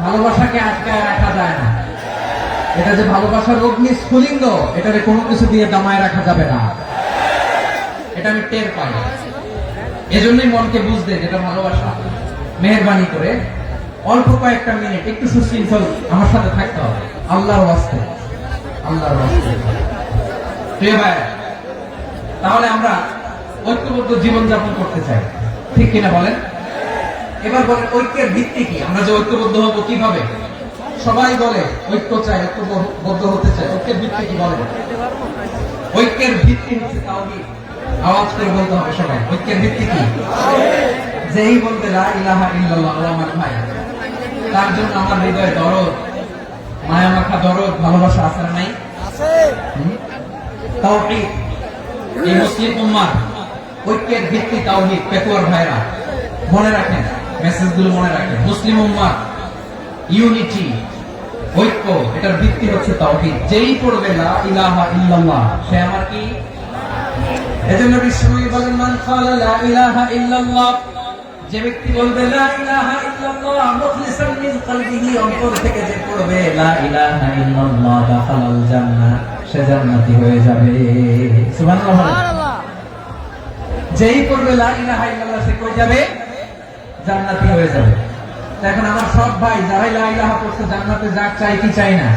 ভালোবাসাকে আটকায় রাখা যায় না। এটা যে ভালোবাসার অগ্নি স্ফুলিঙ্গ, এটারে কোনো কিছু দিয়ে দামায় রাখা যাবে না, এটা আমি টের পাই। এজন্যই মনকে বুঝতে যেটা ভালোবাসা। মেহেরবানি করে অল্প কয়েকটা মিনিট একটু সুশৃঙ্খল আমার সাথে থাকতে হবে, আল্লাহর ওয়াস্তে, আল্লাহর ওয়াস্তে। প্রিয় ভাই, তাহলে আমরা ঐক্যবদ্ধ জীবনযাপন করতে চাই, ঠিক কিনা বলেন? এবার বলেন, ঐক্যের ভিত্তি কি? আমরা যে ঐক্যবদ্ধ হবো কিভাবে? সবাই বলে ঐক্য চাই, ঐক্যবদ্ধ হতে চাই। ঐক্যের ভিত্তি কি বলেন? ঐক্যের ভিত্তি হচ্ছে তাওহীদ। আওয়াজ করে বলতে হবে সবাই, ঐক্যের ভিত্তি কি? যেই বলবে লা ইলাহা ইল্লাল্লাহ, ও আমার ভাই, তার জন্য আমার হৃদয়ে দরদ, মায়া মাখা দরদ, ভালোবাসা আছে না নাই? আছে। তাওহীদ, এই মুসলিম উম্মাহ ঐক্যের ভিত্তি তাওহীদ। পেকুয়ার ভাইরা মনে রাখেন, মেসেজগুলো মনে রাখেন। মুসলিম উম্মাহ ইউনিটি, ঐক্য, এটার ভিত্তি হচ্ছে তাওহীদ। যেই পড়বে লা ইলাহা ইল্লাল্লাহ, সে আমার কি? এজন্য বিশ্বনবী বলেন, মান ক্বালা লা ইলাহা ইল্লাল্লাহ, যে ব্যক্তি বলবে লা ইলাহা ইল্লাল্লাহ মুখলিসান মিন কলবিহি, অন্তর থেকে যে পড়বে লা ইলাহা ইল্লাল্লাহ, দাখালাল জান্নাহ, সে জান্নাতি হয়ে যাবে। সুবহানাল্লাহ। যেই পড়বে লা ইলাহা ইল্লাল্লাহ, সে কই যাবে? জান্নাতি হয়ে যাবে। এখন আমার সব ভাই যারাই লা ইলাহা পড়ছে জান্নাতে যাক, চাই কি চাই না?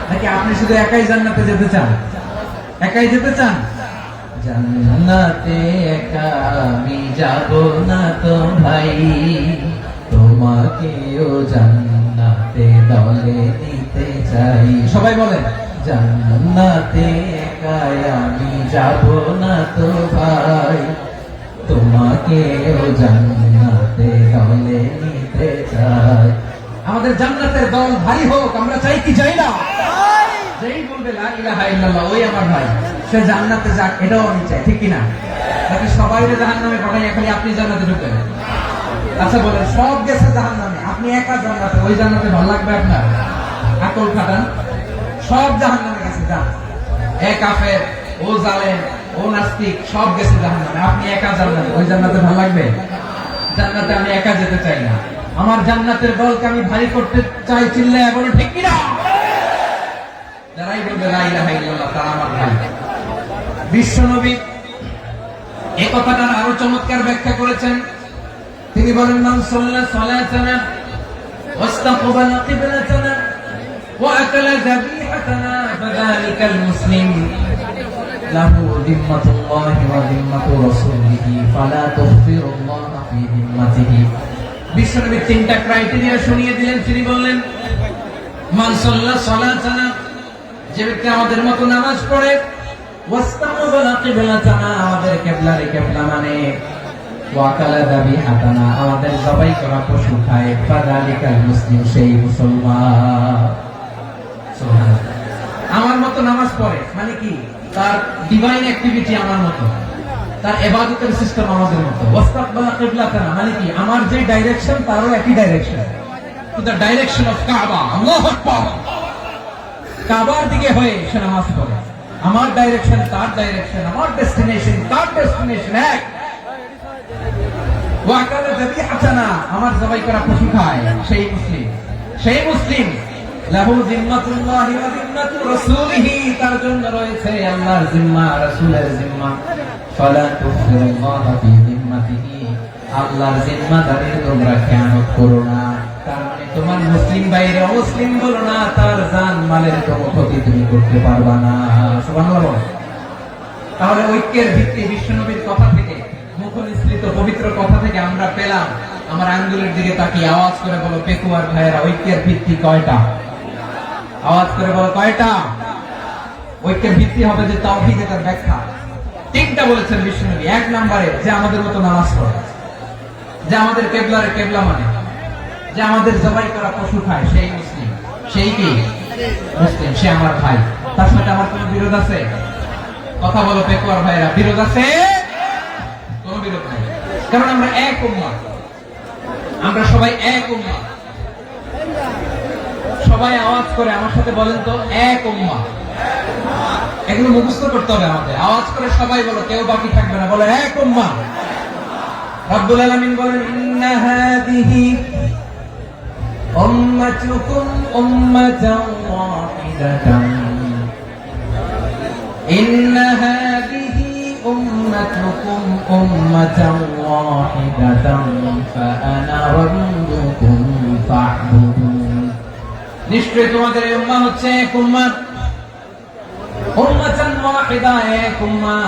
নাকি আপনি শুধু একাই জান্নাতে যেতে চান? একাই যেতে চান? জান্নাতে একা আমি যাব না তো ভাই, তোমাকেও জান্নাতে দলে নিতে চাই। সবাই বলেন, জান্নাতে একা আমি যাব না তো ভাই, তোমাকেও জান্নাতে দলে নিতে চাই। আমাদের জান্নাতের দল ভারী হোক, আমরা চাই কি চাই না? যেই বলবে লা ইলাহা ইল্লাল্লাহ, ওই আমার ভাই, সে জান্নাতে যাক, এটাও আমি চাই, ঠিক কিনা? নাকি সবাই জাহান্নামে পাঠাই, খালি আপনি জান্নাতে ঢুকেন? আচ্ছা বলেন, সব গেছে জাহান্নামে, আপনি একা জান্নাতে, ওই জান্নাতে ভালো লাগবে আপনার? আকল খাটান। সব জাহান্নামে গেছে, যান। এ কাফের, ও জালেম, ও নাস্তিক, সব গেছে জাহান্নামে, আপনি একা জান্নাতে, ওই জান্নাতে ভালো লাগবে? জান্নাতে আমি একা যেতে চাই না। আমার জান্নাতের দলকে আমি ভারী করতে চাই, চিল্লায় বলো ঠিক কিনা? যারাই বলবে লা ইলাহা ইল্লাল্লাহ তারা আমার ভাই। বিশ্বনবী এই কথাটার আরো চমৎকার ব্যাখ্যা করেছেন। তিনি বলেন মান সাল্লা সালাতানা ওয়াস্তাকবালা কিবলাতানা ওয়া আকালা যাবিহাতানা ফাযালিকাল মুসলিম লাহু যিম্মাতুল্লাহি ওয়া যিম্মাতু রাসূলিহি ফালা তুগফিরুল্লাহ ফি যিম্মাতিহি। বিশ্বনবী তিনটা ক্রাইটেরিয়া শুনিয়ে দিলেন। তিনি বললেন মান সাল্লা সালাতানা, যে ব্যক্তি আমাদের মতো নামাজ পড়ে, ওয়াস্তাকবালা কিবলাতানা, আমাদের কিবলারে কিবলা মানে, ওয়াকালা যাবিহাতানা, আমাদের জবাই করা পশু খায়, ফাযালিকাল মুসলিম, সেই মুসলমান। সুবহানাল্লাহ। আমার মতো নামাজ পড়ে মানে কি, তার ডিভাইন অ্যাক্টিভিটি আমার মতো, তার ইবাদতের সিস্টেম আমাদের মতো। ওয়াস্তাকবালা কিবলাতানা মানে কি, আমার যে ডাইরেকশন তারও একই direction, to the direction of কাবা। আল্লাহু আকবার। কাবার দিকে হয়ে সে নামাজ পড়ে। আমার ডাইরেকশন তার ডাইরেকশন, আমার ডেস্টিনেশন তার ডেস্টিনেশন এক। ওয়াকালা যাবিহাতানা, আমার জবাই করা পশু খায়, সেই মুসলিম। সেই মুসলিম লাহু যিম্মাতুল্লাহি ওয়া যিম্মাতু রাসূলিহি, তার জন্য রয়েছে আল্লাহর জিম্মা, রাসূলের জিম্মা। ফালা তুগফিরুল্লাহ ফি যিম্মাতিহি, আল্লাহর জিম্মাদারির তোমরা খেয়ানত করো না। তার মানে তোমার মুসলিম বাইরে অমুসলিম বলো না, তার জান মালের কোনো ক্ষতি তুমি করতে পারবা না। সুবহানাল্লাহ। তাহলে ঐক্যের ভিত্তি বিশ্বনবীর কথা থেকে, মুখনিসৃত পবিত্র কথা থেকে আমরা পেলাম। আমার আঙ্গুলের দিকে তাকিয়ে আওয়াজ করে বলো পেকুয়ার ভাইয়েরা, ঐক্যের ভিত্তি কয়টা? আওয়াজ করে বলো কয়টা? ঐক্যের ভিত্তি হবে যে তাওহীদ, এটার ব্যাখ্যা তিনটা বলেছেন বিশ্বনবী। এক নম্বরে যে আমাদের মতো নামাজ পড়ে, যে আমাদের কিবলারে কিবলা মানে, যে আমাদের জবাই করা পশু খায়, সেই মুসলিম। সেই কি মুসলিম, সে আমার ভাই। তার সাথে আমার কোনো বিরোধ আছে? কথা বলো পেকুয়ার ভাইয়েরা, বিরোধ আছে? কোনো বিরোধ নাই, কারণ আমরা এক উম্মাহ, আমরা সবাই এক উম্মাহ। সবাই আওয়াজ করে আমার সাথে বলেন তো, এক উম্মাহ। এগুলো মুখস্থ করতে হবে আমাদের। আওয়াজ করে সবাই বলো, কেউ বাকি থাকবে না, বলো এক উম্মাহ। রব্বুল আলামিন বলেন ইন্না হাদিহি উম্মাতুকুম উম্মাতান ওয়াহিদাতান, ইন্না হাদিহি উম্মাতুকুম উম্মাতান ওয়াহিদাতান ফাআনা রাব্বুকুম ফা'বুদুন। নিশ্চয়ই তোমাদের এই উম্মাহ হচ্ছে এক উম্মাহ, উম্মাতান ওয়াহিদা, এক উম্মাহ।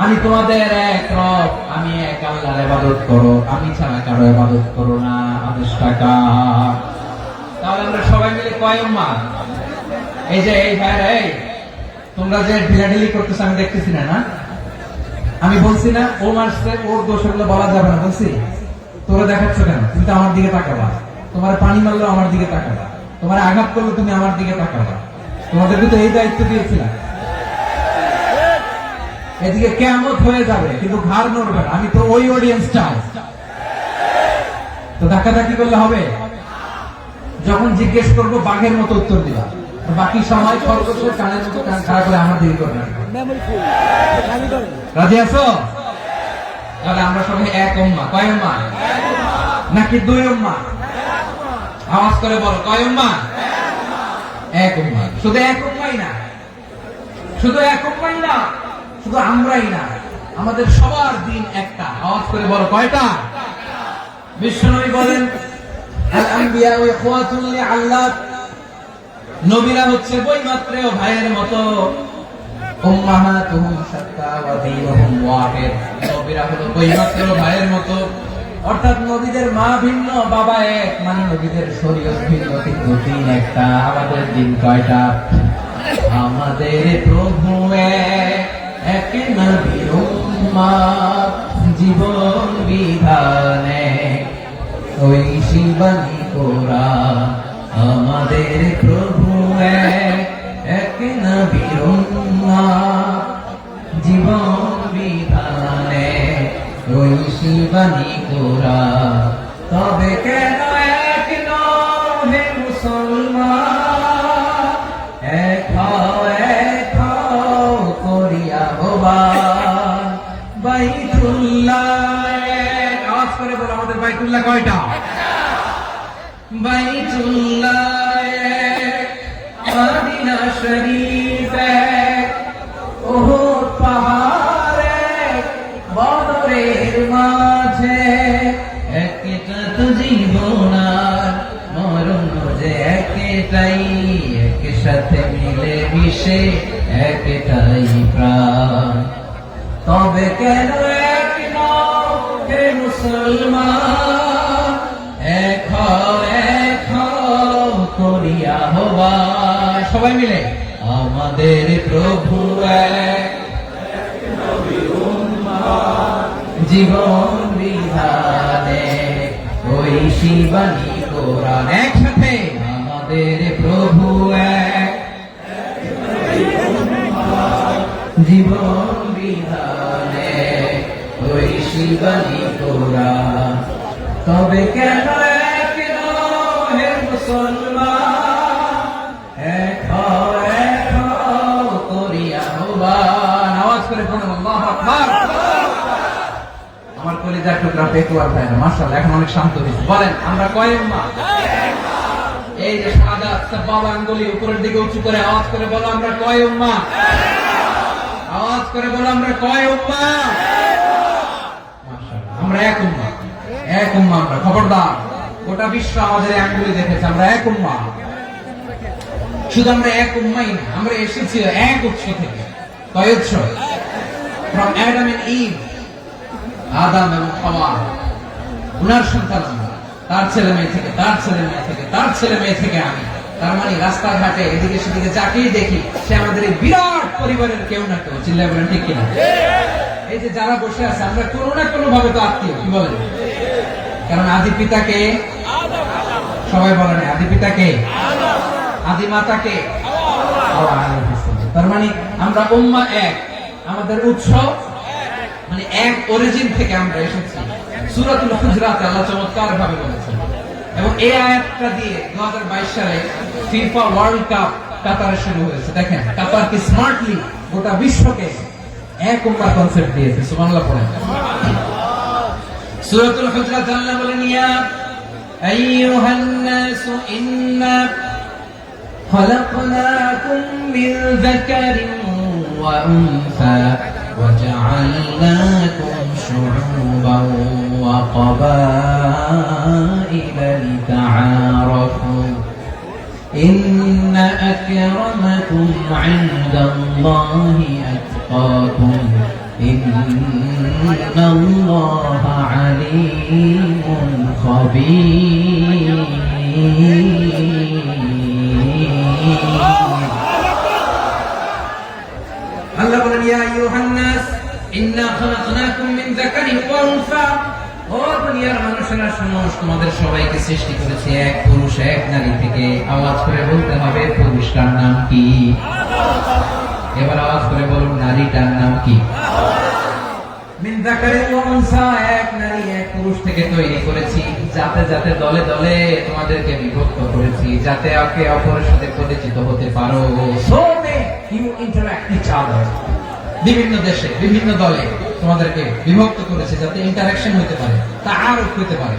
আমি তোমাদের এক রব, আমি এক আল্লাহর ইবাদত করো, আমি ছাড়া কারো ইবাদত করো না। আদেশটা কার? তাহলে আমরা সবাই মিলে কয় উম্মাহ? এই যে এই ভাইরা, এই তোমরা যে ঢিলাঢিলি করতেছ আমি দেখতেছি না, না আমি বলছি না ও মারছে, ওর দোষ, এগুলো বলা যাবে না বলছি? তোরা দেখাচ্ছ কেন? তুমি তো আমার দিকে তাকাবা। তোমার পানি মারলো আমার দিকে তাকাবা, তোমার আঘাত করলো তুমি আমার দিকে তাকাবা। তোমাদেরকে তো এই দায়িত্ব দিয়েছিলাম। এদিকে কিয়ামত হয়ে যাবে কিন্তু ঘাড় নড়বে না, আমি তো ওই অডিয়েন্স চাই। তো ধাক্কাধাক্কি করলে হবে? যখন জিজ্ঞেস করবো বাঘের মতো উত্তর দিবা, বাকি সময় খরগোশের কানের মতো কান খাড়া করে আমার দিকে করবে। রাজি আছো? তাহলে আমরা সবাই এক উম্মাহ। কয় উম্মাহ? নাকি দুই উম্মাহ? আওয়াজ করে বলো, কয় উম্মাহ? এক উম্মাহ। শুধু এক উম্মাহই না, শুধু এক উম্মাহই না, শুধু আমরাই না, আমাদের সবার দিন একটা। আওয়াজ করে বলো কয়টা? বিশ্বনবী বলেন আল আম্বিয়া ইখওয়াতুন লিআল্লাহ, নবীরা হচ্ছে বৈমাত্রেয় ভাইয়ের মতো। উম্মাহাতুহুম শাত্তা ওয়া দীনুহুম ওয়াহিদ, নবীরা হলো বৈমাত্রেয় ভাইয়ের মতো। অর্থাৎ নবীদের মা ভিন্ন, বাবা এক, মানে নবীদের শরীয়ত ভিন্ন কিন্তু দিন একটা। আমাদের দিন কয়টা? আমাদের প্রভু এক, নবীর উম্মাহ, জীবন বিধানে ওই শিবানী কোরআন। আমাদের প্রভু এক, নবীর উম্মাহ, জীবন বিধানে ওই শিবানী কোরআন। তবে কেন এক নও হে মুসলমান, এক হও করিয়া আহ্বান বাইতুল্লাহ। আওয়াজ করে বলো আমাদের বাইতুল্লাহ কয়টা? বাইতুল্লাহ, মদিনা শরীফ এক, উহুদ পাহাড় এক, বদরের মাঝে একটা তো জীবন আর মরণ যে একটাই, একসাথে মিলে মিশে একটাই প্রাণ। তবে কেন এক নও হে মুসলমান, এক হও করিয়া আহ্বান। সবাই মিলে আমাদের প্রভু এক, জীবন বিধানে ওই শিবানী কোরআন। একসাথে আমাদের প্রভু এক, জীবন বিধানে ওই শিবানী কোরআন। তবে কেন এক নও হে মুসলমান, এক হও করিয়া আহ্বান। আওয়াজ করে পড়ুন আল্লাহু আকবার। আমার কলিজার টুকরা পেকুয়ার ভাইরা মাশাআল্লাহ এখন অনেক শান্ত হয়েছে। বলেন আমরা কয় উম্মাহ? এই যে শাহাদাত সাবাবা আঙ্গুলি উপরের দিকে উঁচু করে আওয়াজ করে বলো আমরা কয় উম্মাহ? আওয়াজ করে বলো আমরা কয় উম্মাহ? মাশাআল্লাহ আমরা এক উম্মাহ, এক উম্মাহ আমরা। খবরদার, গোটা বিশ্ব আমাদের এই আঙ্গুলি দেখেছে আমরা এক উম্মাহ। শুধু আমরা এক উম্মাই না, আমরা এসেছি এক উৎস থেকে। কয় উৎস? from Adam and Eve, আদম এবং হাওয়া, উনার সন্তান আমরা। তার ছেলে মেয়ে থেকে, তার ছেলে মেয়ে থেকে, তার ছেলে মেয়ে থেকে আমি। তার মানে রাস্তাঘাটে এদিকে সেদিকে যাকেই দেখি সে আমাদের এই বিরাট পরিবারের কেউ না কেউ। চিল্লায় বলেন ঠিক কিনা? এই যে যারা বসে আছে আমরা কোনো না কোনো ভাবে তো আত্মীয়। কি বলেন? কারণ আদি পিতাকে সবাই বলেন, আদি পিতাকে, আদি মাতাকে। তার মানে আমরা উম্মাহ এক, আমাদের উৎস মানে এক, অরিজিন থেকে আমরা এসেছি। সূরাতুল হুজরাতে আল্লাহ চমৎকার ভাবে বলেছেন। এবং এই আয়াতটা দিয়ে 2022 সালে ফিফা ওয়ার্ল্ড কাপ কাতারে শুরু হয়েছে। দেখেন কাতার কি স্মার্টলি গোটা বিশ্বকে এক উম্মাহ কনসেপ্ট দিয়েছে। সুবহানাল্লাহ পড়েন। সূরাতুল হুজরাত আল্লাহ বলেন ইয়া আইয়ুহান নাসু ইন্না খলাকনাকুম মিন যাকারিন ওয়া উনসা وجعلناكم شعوبا وقبائل لتعارفوا إن أكرمكم عند الله أتقاكم إن الله عليم خبير আল্লাহ বলেন ইয়া আইয়ুহান নাস ইন্না খালাকনাকুম মিন যাকারিন ওয়া উনসা। ও দুনিয়ার মানুষেরা শোনো, তোমাদের সবাইকে সৃষ্টি করেছি এক পুরুষ এক নারী থেকে। আওয়াজ করে বলতে হবে পুরুষটার নাম কি? এবার আওয়াজ করে বলুন নারীটার নাম কি? মিন যাকারিন ওয়া উনসা, এক নারী এক পুরুষ থেকে তৈরি করেছি। যাতে যাতে দলে দলে তোমাদেরকে বিভক্ত করেছি, যাতে একে অপরের সাথে পরিচিত হতে পারো। So you interact each other. বিভিন্ন দেশে বিভিন্ন দলে তোমাদেরকে বিভক্ত করেছে যাতে ইন্টারঅ্যাকশন হতে পারে, তাআরুফ হতে পারে।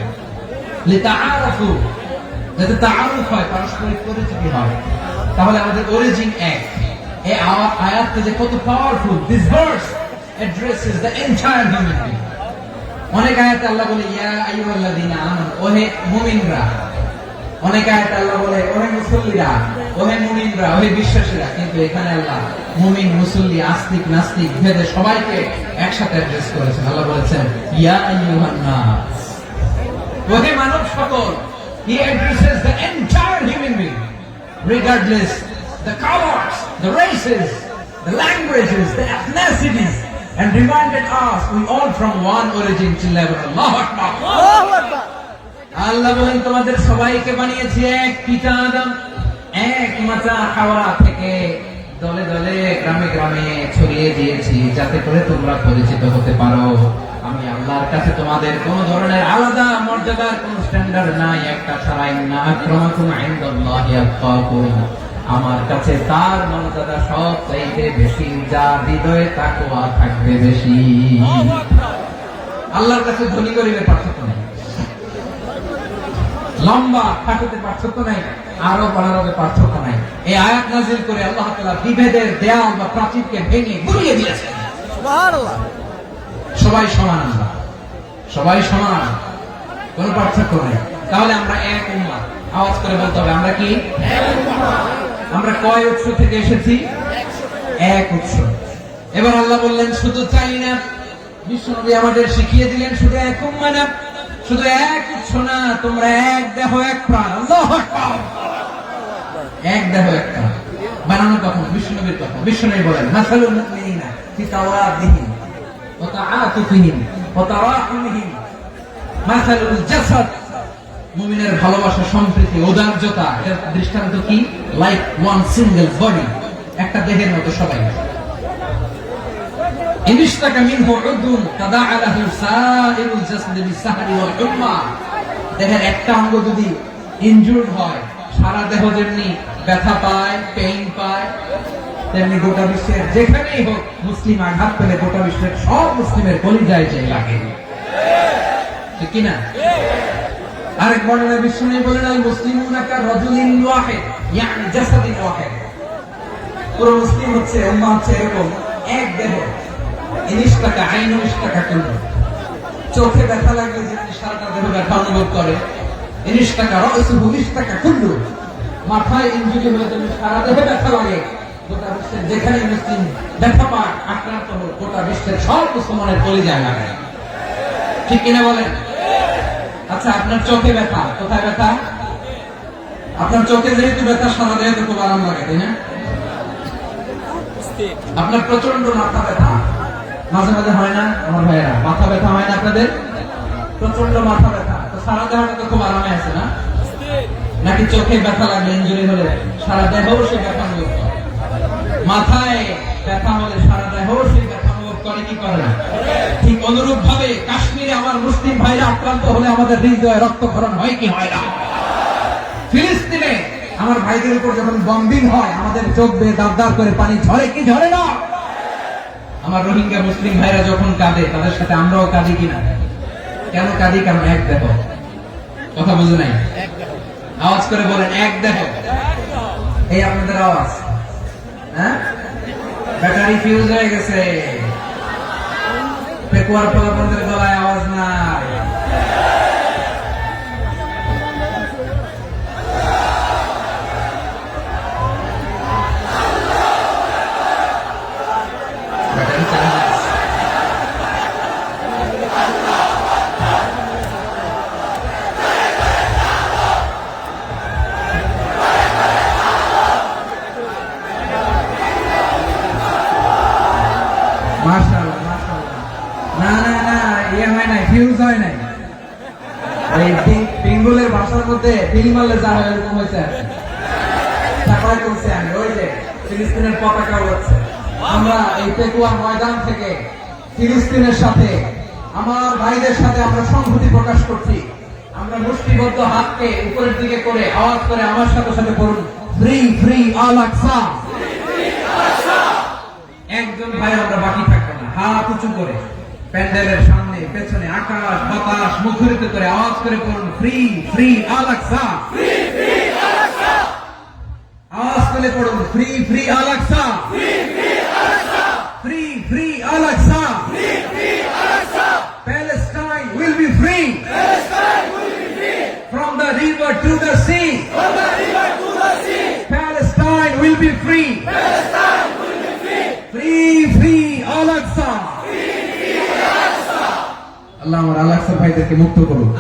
লিতাআরফু, যাতে তাআরুফ হয়, পারস্পরিক পরিচিতি হয়। তাহলে আমাদের অরিজিন এক। এই আয়াতটা যে কত powerful. This verse addresses the entire human being. অনেক আয়াতে আল্লাহ বলে ইয়া আইয়ুহাল্লাযীনা আমানু, ওহে মুমিনরা। অনেক আয়াতে আল্লাহ বলে ওহে মুসল্লিরা, ওহে মুমিনরা, ওহে বিশ্বাসীরা। কিন্তু এখানে আল্লাহ মুমিন, মুসল্লি, আস্তিক, নাস্তিক ভেদে সবাইকে একসাথে অ্যাড্রেস করেছেন। আল্লাহ বলেছেন ইয়া আইয়ুহান নাস, ওহে মানব সকল। He addresses the entire human being, regardless the colors, the races, the languages, the ethnicities, and reminded us we all from one origin. Allahu Akbar, Allahu Akbar। আল্লাহ বলেন তোমাদের সবাইকে বানিয়েছি এক পিতা আদম, এক মাতা হাওয়া থেকে। দলে দলে গ্রামে গ্রামে ছড়িয়ে দিয়েছি যাতে করে তোমরা পরিচিত হতে পারো। আমি আল্লাহর কাছে তোমাদের কোন ধরনের আলাদা মর্যাদার কোন স্ট্যান্ডার্ড নাই। একটা ছাড়াই না, আক্রামাকুম ইনদাল্লাহি আতকাকুম। আমার কাছে তার মর্যাদা সব চাইতে বেশি, যার হৃদয়ে তাকওয়া থাকবে বেশি। আল্লাহর কাছে ধনী গরিবের পার্থক্য নেই, লম্বা খাটোতে পার্থক্য নাই। আরো বাড়ার মধ্যে পার্থক্য নাই। এই আয়াত নাযিল করে আল্লাহ তাআলা বিভেদের দেয়াল বা প্রাচীরকে ভেঙে গুড়িয়ে দিয়েছেন। সুবহানাল্লাহ। সবাই সমান, আমরা সবাই সমান, কোনো পার্থক্য নাই। তাহলে আমরা এক উম্মাহ। আওয়াজ করে বলতে হবে আমরা কি? আমরা কয় উৎস থেকে এসেছি? এক উৎস। এবার আল্লাহ বললেন শুধু চাই না, বিশ্বনবী আমাদের শিখিয়ে দিলেন শুধু এক উম্মাহ না, শুধু এক উৎস না, তোমরা এক দেহ এক প্রাণ। আল্লাহু আকবার। এক দেহ এক প্রাণ বানানো কখন? বিশ্বনবীর কথা। বিশ্বনবী বলেন মাসালুল মুমিনিনা ফি তাওয়াদিহিম ওয়া তাআতুফিহিম ওয়া তারাহুমিহিম মাসালুল জাসাদ। মুমিনের ভালোবাসা, সম্প্রীতি, ঔদার্যতা, এর দৃষ্টান্ত কি? লাইক ওয়ান সিঙ্গেল বডি, একটা দেহের মতো সবাই। ইনশতাকা মিনহু উদুন তাদাআ লাহু সাইরুল জাসদি বিসসাহরি ওয়াল হুম্মা। দেহের একটা অঙ্গ যদি ইনজুরড হয়, সারা দেহ যেমনি ব্যথা পায়, পেইন পায়, তেমনি গোটা বিশ্বের যেখানেই হোক মুসলিম আঘাত পেলে গোটা বিশ্বের সব মুসলিমের কলিজায় যে লাগে, ঠিক কিনা? আরেক বর্ণনায় বিশ্বনবী বলেন আল মুসলিমুনা কা রাজুলিন ওয়াহিদ, ইয়ানি জাসাদিন ওয়াহিদ। পুরো মুসলিম হচ্ছে, উম্মাহ হচ্ছে এরকম এক দেহ। ইনশতাকা আইনু ইশতাকা কুল্লু। চোখে ব্যথা লাগলে যেমনি সারাটা দেহ ব্যথা অনুভব করে, ইনশতাকা রাসুহু ইশতাকা কুল্লু। মাথায় ইনজুরি হলে যেমনি সারা দেহে ব্যথা লাগে, গোটা বিশ্বের যেখানে মুসলিম ব্যথা পায়, আক্রান্ত হোক, গোটা বিশ্বের সব মুসলমানের কলিজায় লাগায়, ঠিক কিনা বলেন? আচ্ছা, আপনার চোখে ব্যথা, কোথায় ব্যথা? আপনার চোখে যেহেতু ব্যথা, সারা দেহে তো খুব আরাম লাগে, তাই না? আপনার প্রচন্ড মাথা ব্যথা মাঝে মাঝে হয় না আমার ভাইয়েরা? মাথা ব্যথা হয় না আপনাদের? প্রচন্ড মাথা ব্যথা, তো সারা দেহটা তো খুব আরামে আছে না? নাকি চোখে ব্যথা লাগলে, ইনজুরি হলে সারা দেহ সে ব্যথা অনুভব করে? মাথায় ব্যথা হলে সারা দেহ সে ব্যথা অনুভব করে কি করে না? ঠিক অনুরূপ ভাবে কাশ্মীরে আমার মুসলিম ভাইরা আক্রান্ত হলে আমাদের হৃদয়ে রক্তক্ষরণ হয় কি হয় না? ফিলিস্তিনে আমার ভাইদের উপর যখন বম্বিং হয়, আমাদের চোখ বেয়ে দাঁত দাঁত করে পানি ঝরে কি ঝরে না? আমার রোহিঙ্গা মুসলিম ভাইরা যখন কাঁদে, তাদের সাথে আমরাও কাঁদি কিনা? কেন কাঁদি? কারণ এক দেহ। কথা বুঝে নাই? আওয়াজ করে বলেন এক দেহ। এই আপনাদের আওয়াজ, হ্যাঁ? ব্যাটারি ফিউজ হয়ে গেছে, পেকুয়ার পোলাপনদের গলায় আওয়াজ নাই। মাশাআল্লাহ, মাশাআল্লাহ। না না না, ইয়ে হয় নাই, ফিউজ হয় নাই। এই বেঙ্গলের ভাষার মধ্যে বিল মারলে যা হয় এরকম হয়েছে। তারপরে করছে আমি ওই যে ফিলিস্তিনের পতাকা উড়াচ্ছে। আমরা এই পেকুয়া ময়দান থেকে ফিলিস্তিনের সাথে, আমার ভাইদের সাথে আমরা সংহতি প্রকাশ করছি। আমরা মুষ্টিবদ্ধ হাতকে উপরের দিকে করে আওয়াজ করে আমার সাথে সাথে পড়ুন, ফ্রি ফ্রি আল আকসা। একজন ভাই আমরা বাকি থাকবো না, হাত উঁচু করে প্যান্ডেলের সামনে পেছনে আকাশ বাতাস মুখরিত করে আওয়াজ করে পড়ুন, ফ্রি ফ্রি আল আকসা। আওয়াজ করে পড়ুন, free free Al Aqsa, free free Al Aqsa. Palestine will be free from the river to the sea. Palestine will be free. Free free Al Aqsa. আল্লাহ আমার আল আকসা ভাইদেরকে মুক্ত করুন।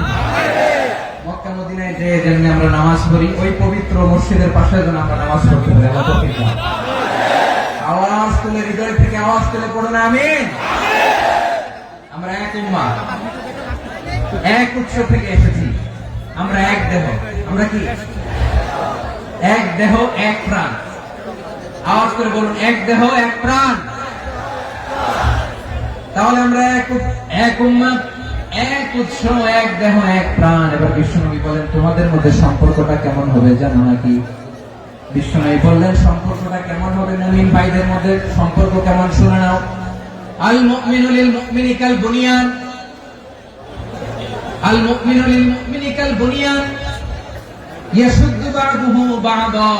মক্কা মদিনায় যে যেমনি আমরা নামাজ পড়ি, ওই পবিত্র মসজিদের পাশে যেন আমরা নামাজ পড়তে পারি। আল্লাহ তৌফিক দান। আওয়াজ তুলে, হৃদয় থেকে আওয়াজ তুলে পড়ুন আমিন। আমরা এক উম্মাহ, এক উৎস থেকে এসেছি, আমরা এক দেহ। আমরা কি? এক দেহ এক প্রাণ। আওয়াজ করে বলুন, এক দেহ এক প্রাণ। তাহলে আমরা এক উম্মাহ, এক উৎস, এক দেহ এক প্রাণ। এবার বিশ্বনবী বলেন তোমাদের মধ্যে সম্পর্কটা কেমন হবে জানো নাকি? বিশ্বনবী বললেন সম্পর্কটা কেমন হবে মুমিন ভাইদের মধ্যে সম্পর্ক কেমন শুনে নাও। আল মুমিনু লিল মুমিনি কাল বুনিয়ান, আল মুমিনু লিল মুমিনি কাল বুনিয়ান ইয়াশুদ্দু বা'দুহু বা'দা,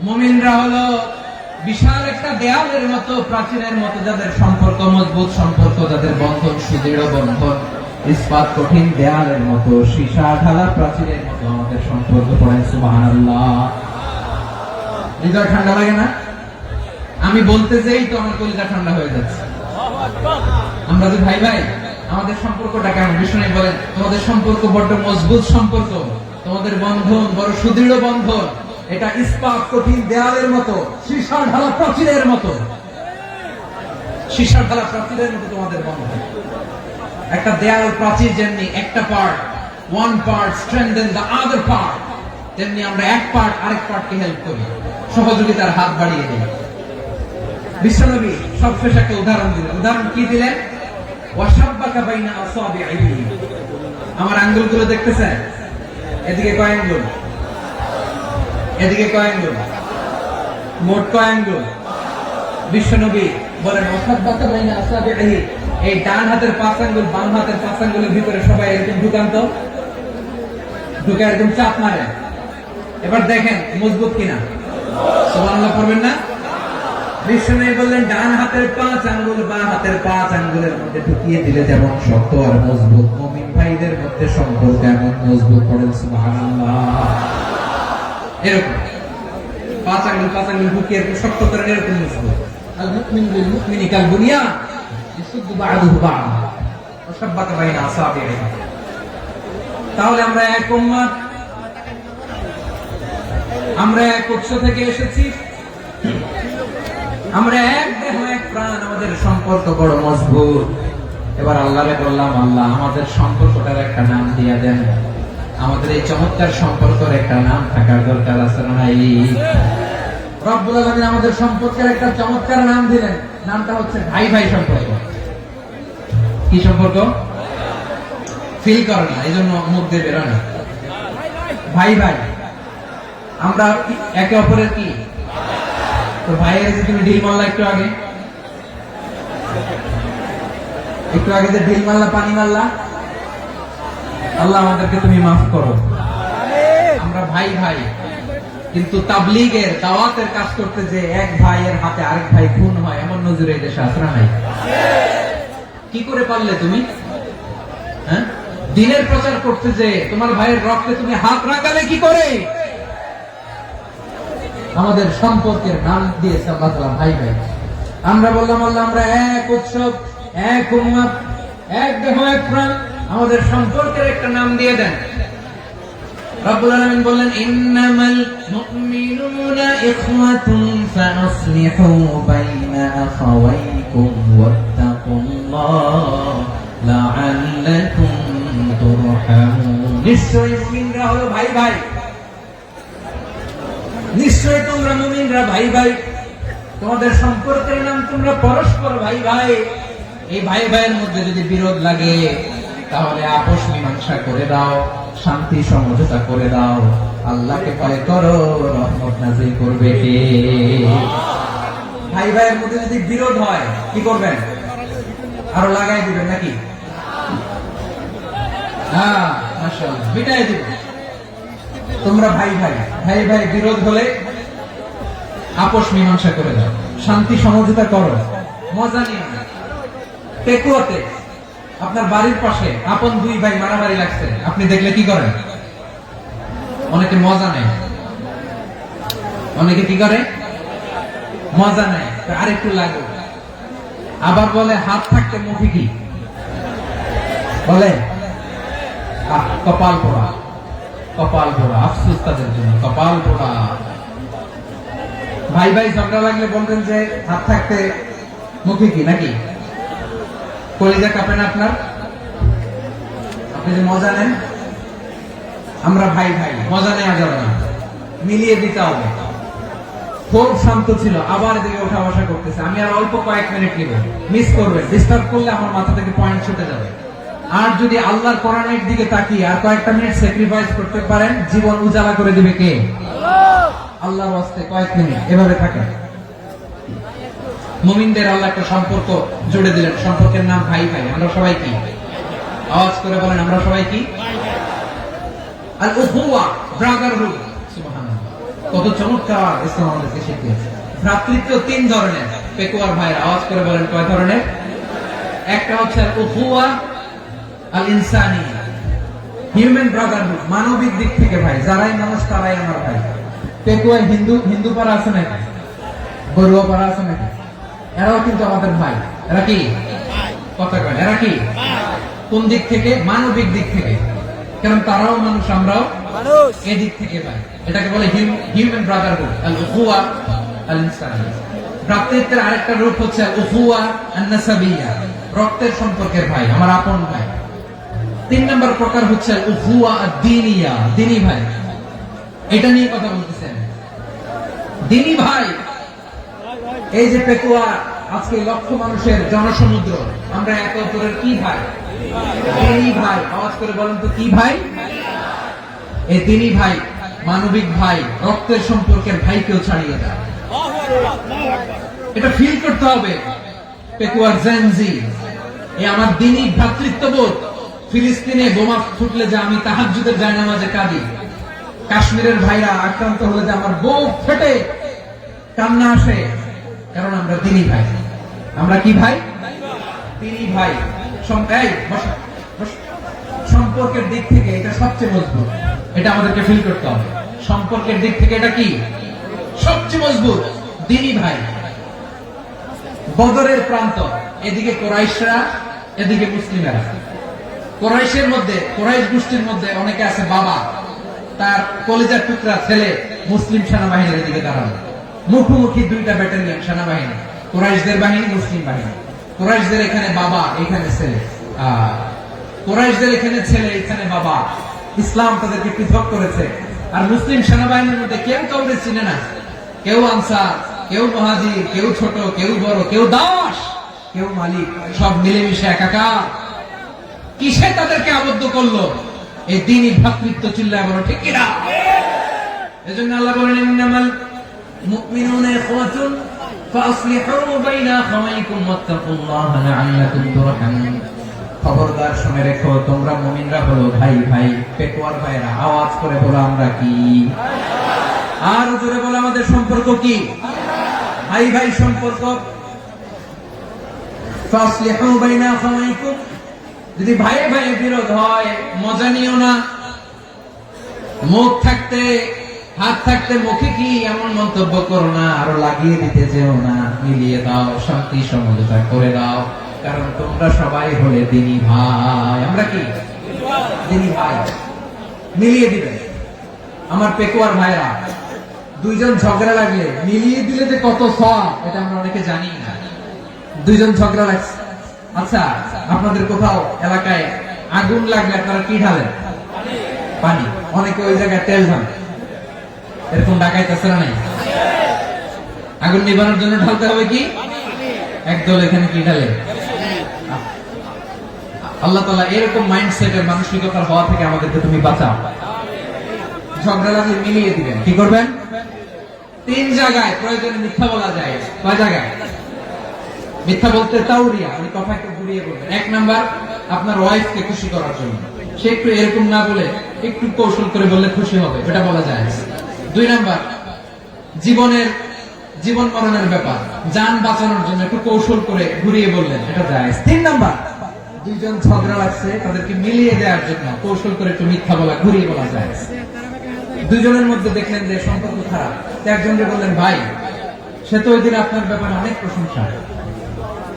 মুমিনরা হলো বিশাল একটা দেয়ালের মতো, প্রাচীরের মতো, যাদের সম্পর্ক মজবুত, সম্পর্ক যাদের বন্ধন সুদৃঢ় বন্ধন, ইস্পাত কঠিন দেয়ালের মতো, সীসা ঢালা প্রাচীরের মতো আমাদের সম্পর্ক। পড়েন সুবহানাল্লাহ। হৃদয় ঠান্ডা লাগে না? আমি বলতে যেই তো আমার কলিজা ঠান্ডা হয়ে যাচ্ছে। আমরা যে ভাই ভাই, আমাদের সম্পর্কটা কেমন? বিষ্ণু বলেন তোমাদের সম্পর্ক বড্ড মজবুত সম্পর্ক, তোমাদের বন্ধন বড় সুদৃঢ় বন্ধন, এটা ইস্পাত কঠিন দেয়ালের মতো, সীসা ঢালা প্রাচীরের মতো, সীসা ঢালা প্রাচীরের মতো তোমাদের বন্ধন। একটা দেয়াল প্রাচীর যেমনি একটা part, one part strengthen the other part, তেমনি আমরা এক পার্ট আরেক পার্টকে হেল্প করি, সহযোগিতার হাত বাড়িয়ে দিই। বিশ্বনবী সবশেষ একটা উদাহরণ দিলেন। উদাহরণ কি দিলেন? ওয়াশাব্বাকা বাইনা আসাবিহি, আমার আঙ্গুলগুলো দেখতেছেন? এদিকে কয় আঙ্গুল, এদিকে কয় আঙ্গুল, মোট কয় আঙ্গুল? বিশ্বনবী বলেন ওয়াশাব্বাকা বাইনা আসাবিহি, এই ডান হাতের 5 আঙ্গুল বাম হাতের 5 আঙ্গুলের ভিতরে সবাই এরকম ঢুকান তো, ঢুকে এরকম চাপ মারে। এবার দেখেন মজবুত কিনা। সুবহানাল্লাহ পড়বেন না? বিষ্ণু বললেন ডান হাতের 5 আঙ্গুল বাম হাতের 5 আঙ্গুলের মধ্যে ঢুকিয়ে দিলে যেমন শক্ত আর মজবুত, মুমিন ভাইদের মধ্যে সম্পর্ক এমন মজবুত। পড়েন সুবহানাল্লাহ। এরকম 5 আঙ্গুল ঢুকিয়ে এরকম শক্ত করে এরকম মজবুত। আল মুমিনু বিল মুমিনি কাল বুনিয়ান ইয়াসুদ্দু বা'দুহু বা'দা ওয়া শাব্বাকা বাইনা আসাবিহি। তাহলে আমরা এক উম্মত, আমরা এক উৎস থেকে এসেছি, আমরা এক দেহ এক প্রাণ, আমাদের সম্পর্ক বড় মজবুত। এবার আল্লাহরে বললাম, আল্লাহ আমাদের সম্পর্কটার একটা নাম দিয়ে দেন। আমাদের এই চমৎকার সম্পর্কের একটা নাম থাকার দরকার আছে না নাই? রব্বুল আলামিন আমাদের সম্পর্কের একটা চমৎকার নাম দিলেন। নামটা হচ্ছে ভাই ভাই সম্পর্ক। কি সম্পর্ক? ফিল করে না, এই জন্য মুখ দিয়ে বেরোয় না। ভাই ভাই, আমরা একে অপরের কি? তো ভাইয়ের যে তুমি ঢিল মারলা একটু আগে, একটু আগে যে ঢিল মারলা, পানি মারলা, আল্লাহ আমাদেরকে তুমি মাফ করো। আমরা ভাই ভাই, কিন্তু তাবলীগের দাওয়াতের কাজ করতে যে এক ভাইয়ের হাতে আরেক ভাই খুন হয়, এমন নজরে এই দেশে আসরা নাই। কি করে পারলে তুমি? হ্যাঁ, দিনের প্রচার করতে যে তোমার ভাইয়ের রক্তে তুমি হাত রাখালে কি করে? আমাদের সম্পর্কের নাম দিয়েছে আল্লাহ তাআলা ভাই ভাই। আমরা বললাম আল্লাহ আমরা এক উৎসব, এক উম্মত, এক দেহ এক প্রাণ, আমাদের সম্পর্কের একটা নাম দিয়ে দেন। রব্বুল আলামিন বললেন ইন্নামাল মুমিনুনা ইখওয়াতুন ফাসলিহু বাইনা আখাওয়াইকুম ওয়াত্তাকুল্লাহ লাআল্লাকুম তুরহামুন। নিশ্চয়ই মুমিনরা হলো ভাই ভাই, নিশ্চয় তোমরা মুমিনরা ভাই ভাই, তোমাদের সম্পর্কের নাম তোমরা পরস্পর ভাই ভাই। এই ভাই ভাইয়ের মধ্যে যদি বিরোধ লাগে তাহলে আপোষ মীমাংসা করে দাও, শান্তি সমঝোতা করে দাও। আল্লাহকে ভয় করো, রহমত নাযিল করবে কে? ভাই ভাইয়ের মধ্যে যদি বিরোধ হয় কি করবেন? আরো লাগাই দিবেন নাকি? হ্যাঁ মাশাআল্লাহ, বিটাই দিবেন। তোমরা ভাই ভাই, ভাই ভাই বিরোধ হলে আপোষ মীমাংসা করে দাও, শান্তি সমঝোতা করো, মজা নিয়ে। পেকুয়াতে আপনার বাড়ির পাশে আপন দুই ভাই মারামারি লাগছে, আপনি দেখলে কি করেন? অনেকে মজা নেয়, অনেকে কি করে? মজা নেয়, আরেকটু লাগো। আবার বলে হাত থাকতে মুখে কি বলে? কপাল পোড়া, কপাল পোড়া। আফসোস তাদের জন্য, কপাল পোড়া। ভাই ভাই ঝগড়া লাগলে বলবেন যে হাত থাকতে মুখে কি, নাকি? কলিজা কাঁপে না আপনার? আপনি যে মজা নেন। আমরা ভাই ভাই, মজা নেওয়া যাবে না, মিলিয়ে দিতে হবে। খুব শান্ত ছিল, আবার এদিকে ওঠা বসা করতেছে। আমি আর অল্প কয়েক মিনিট নিব, মিস করবেন। ডিস্টার্ব করলে আমার মাথা থেকে পয়েন্ট ছুটে যাবে। আর যদি আল্লাহর কোরআনের দিকে তাকিয়ে আর কয়েকটা মিনিট স্যাক্রিফাইস করতে পারেন, জীবন উজালা করে দিবে কে? আল্লাহর ওয়াস্তে কয়েক মিনিট এভাবে থাকেন। মুমিনদের আল্লাহ একটা সম্পর্ক জুড়ে দিলেন, সম্পর্কের নাম ভাই ভাই। আমরা সবাই কি? আওয়াজ করে বলেন, আমরা সবাই কি? আল উখুয়া, ব্রাদারহুড। সুবহানাল্লাহ, কত চমৎকার ইসলাম আমাদেরকে শিখিয়েছে। ভ্রাতৃত্ব তিন ধরনের। পেকুয়ার ভাইয়ের আওয়াজ করে বলেন কয় ধরনের? একটা হচ্ছে আল উখুয়া আল ইনসানি, হিউম্যান ব্রাদারহুড, মানবিক দিক থেকে ভাই, যারাই মানুষ তারাই আমার ভাই। পেকুয়ায় হিন্দু পাড়া আছে নাকি? বড়ুয়া পাড়া আছে নাকি? এরাও কিন্তু আমাদের ভাই। এরা কি কথা কয়? এরা কি কোন দিক থেকে? মানবিক দিক থেকে, কারণ তারাও মানুষ, আমরাও মানুষ। এদিক থেকে ভাই। এটাকে বলে হিউম্যান ব্রাদারহুড, আল উখুয়া আল ইনসানি। ভ্রাতৃত্বের আরেকটা রূপ হচ্ছে আল উখুয়া আন নাসাবিয়া, রক্তের সম্পর্কের ভাই, আমার আপন ভাই। 3 নম্বর প্রকার হচ্ছে আল উখুয়া আদ-দীনিয়া, দ্বীনি ভাই। এটা নিয়ে কথা বলতেছেন, দ্বীনি ভাই। এই যে পেকুয়া, আজকে লক্ষ মানুষের জনসমুদ্র, আমরা একে অপরের কি ভাই? দ্বীনি ভাই। আওয়াজ করে বলেন তো কি ভাই? এই দ্বীনি ভাই, মানবিক ভাই, রক্তের সম্পর্কের ভাইকেও ছাড়িয়ে দেয়। এটা ফিল করতে হবে। পেকুয়ার জেনজি, এই আমার দ্বীনি ভ্রাতৃত্ববোধ। ফিলিস্তিনে বোমা ফুটলে যে আমি তাহাজ্জুদের জায়নামাজে কাঁদি, কাশ্মীরের ভাইরা আক্রান্ত হলে যে আমার বুক ফেটে কান্না আসে, কারণ আমরা দ্বীনি ভাই। আমরা কি ভাই? দ্বীনি ভাই। সম্পর্কের দিক থেকে এটা সবচেয়ে মজবুত। এটা আমাদেরকে ফিল করতে হবে। সম্পর্কের দিক থেকে এটা কি সবচেয়ে মজবুত? দ্বীনি ভাই। বদরের প্রান্ত, এদিকে কোরাইশরা, এদিকে মুসলিমেরা। কোরাইশের মধ্যে, কোরাইশ গোষ্ঠীর মধ্যে অনেকে আছে বাবা, তার কলিজার টুকরা ছেলে মুসলিম সেনাবাহিনীর দিকে দাঁড়ানো। মুখোমুখি দুইটা ব্যাটালিয়ন সেনাবাহিনী, কোরাইশদের বাহিনী, মুসলিম বাহিনী। কোরাইশদের এখানে বাবা, এখানে ছেলে। কোরাইশদের এখানে ছেলে, এখানে বাবা। ইসলাম তাদেরকে পৃথক করেছে। আর মুসলিম সেনাবাহিনীর মধ্যে কেউ কাউকে চিনে না। কেউ আনসার, কেউ মুহাজির, কেউ ছোট, কেউ বড়, কেউ দাস, কেউ মালিক, সব মিলেমিশে একাকার। কিসে তাদেরকে আবদ্ধ করলো? এই দ্বীনি ভ্রাতৃত্ব। চিল্লায় বলো ঠিক কিনা? এজন্য আল্লাহ বলেন, ইন্নামাল মুমিনুনা ইখওয়াতুন ফাসলিহু বাইনা আখাওয়াইকুম ওয়াত্তাকুল্লাহা লাআল্লাকুম তুরহামুন। খবরদার শুনে রেখো, তোমরা মুমিনরা হলো ভাই ভাই। পেকুয়ার ভাইরা আওয়াজ করে বলো আমরা কি? আর জোরে বলো আমাদের সম্পর্ক কি? ভাই ভাই সম্পর্ক। ফাসলিহু বাইনা আখাওয়াইকুম, যদি ভাই ভাই বিরোধ হয় মজা নিও না। মুখ থাকতে, হাত থাকতে মুখে কি এমন মন্তব্য করো না, আরো লাগিয়ে দিতে যেও না। মিলিয়ে দাও, শান্তি সমঝোতা করে দাও, কারণ তোমরা সবাই হলে দ্বীনি ভাই। আমরা কি দ্বীনি ভাই? মিলিয়ে দিবে। আমার পেকুয়ার ভাইরা, দুইজন ঝগড়া লাগলে মিলিয়ে দিলে যে কত সওয়াব, এটা আমরা অনেকে জানি না। দুইজন ঝগড়া লাগছে, আচ্ছা আপনাদের কোথাও এলাকায় আগুন লাগলে আপনারা কি ঢালেন? পানি। অনেকে ওই জায়গায় তেল ঢালে। এরকম ডাকাইতেছে না? নাই? আগুন নিবানোর জন্য ঢালতে হবে কি? একদল এখানে কি ঢালে? আল্লাহ তাআলা এরকম মাইন্ডসেটের মানসিকতার হওয়া থেকে আমাদেরকে তুমি বাঁচাও। ঝগড়া লাগলে মিলিয়ে দিবেন। কি করবেন? 3 জায়গায় প্রয়োজনে মিথ্যা বলা যায়। কয় জায়গায় মিথ্যা বলতে? তাওরিয়া, মানে কথাকে ঘুরিয়ে বলবেন। 1 নাম্বার, আপনার ওয়াইফকে খুশি করার জন্য। সে একটু এরকম না বলে একটু কৌশল করে বললে খুশি হবে, এটা বলা যায়। 2 নাম্বার, জীবন মরণের ব্যাপার, জান বাঁচানোর জন্য একটু কৌশল করে ঘুরিয়ে বললেন, এটা যায়। 3 নাম্বার, দুইজন ঝগড়া লাগছে, তাদেরকে মিলিয়ে দেওয়ার জন্য কৌশল করে একটু মিথ্যা বলা, ঘুরিয়ে বলা যায়। দুজনের মধ্যে দেখলেন যে সম্পর্ক খারাপ, একজনকে বললেন ভাই, সে তো ওই দিন আপনার ব্যাপারে অনেক প্রশংসা।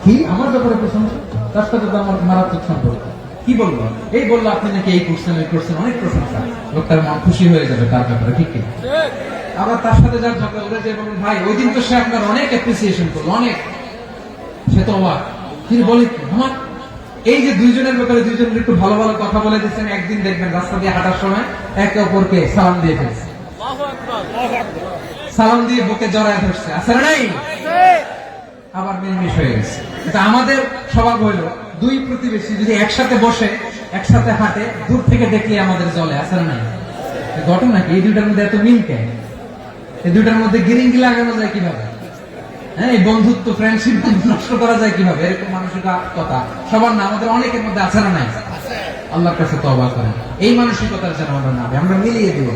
কি আমার ব্যাপারে প্রশংসা? তার সাথে তো আমার মারাত্মক সম্পর্ক। কি বলবো? এই বললো আপনি নাকি এই করছেন, ওই করছেন, অনেক প্রশংসা। লোকটার মন খুশি হয়ে যাবে তার ব্যাপারে, ঠিক কিনা? আবার তার সাথে যার ঝগড়া উড়ে যে বলুন ভাই, ওই দিন তো সে আপনার অনেক অ্যাপ্রিসিয়েশন করলো, অনেক। সে তো অবাক। তিনি বলে আমার এই যে দুইজনের ব্যাপারে দুইজনের একটু ভালো ভালো কথা বলে দিচ্ছেন, একদিন দেখবেন রাস্তা দিয়ে হাঁটার সময় একে অপরকে সালাম দিয়ে ফেলছে, সালাম দিয়ে বুকে জড়ায় ধরছে, আছে না নাই? আবার মিলমিশ হয়ে গেছে। এটা আমাদের স্বভাব হইলো, দুই প্রতিবেশী যদি একসাথে বসে একসাথে হাঁটে, দূর থেকে দেখলে আমাদের জলে, আছে না নাই? ঘটনা কি? এই দুইটার মধ্যে এত মিল কেন? এই দুইটার মধ্যে গিরিঙ্গি লাগানো যায় কিভাবে? হ্যাঁ, এই বন্ধুত্ব, ফ্রেন্ডশিপ নষ্ট করা যায় কিভাবে? এরকম মানুষের কথা সবার না, আমাদের অনেকের মধ্যে আছে না নাই? আল্লাহর কাছে তওবা করেন। এই মানসিকতার যেন আমরা না, আমরা মিলিয়ে দিব।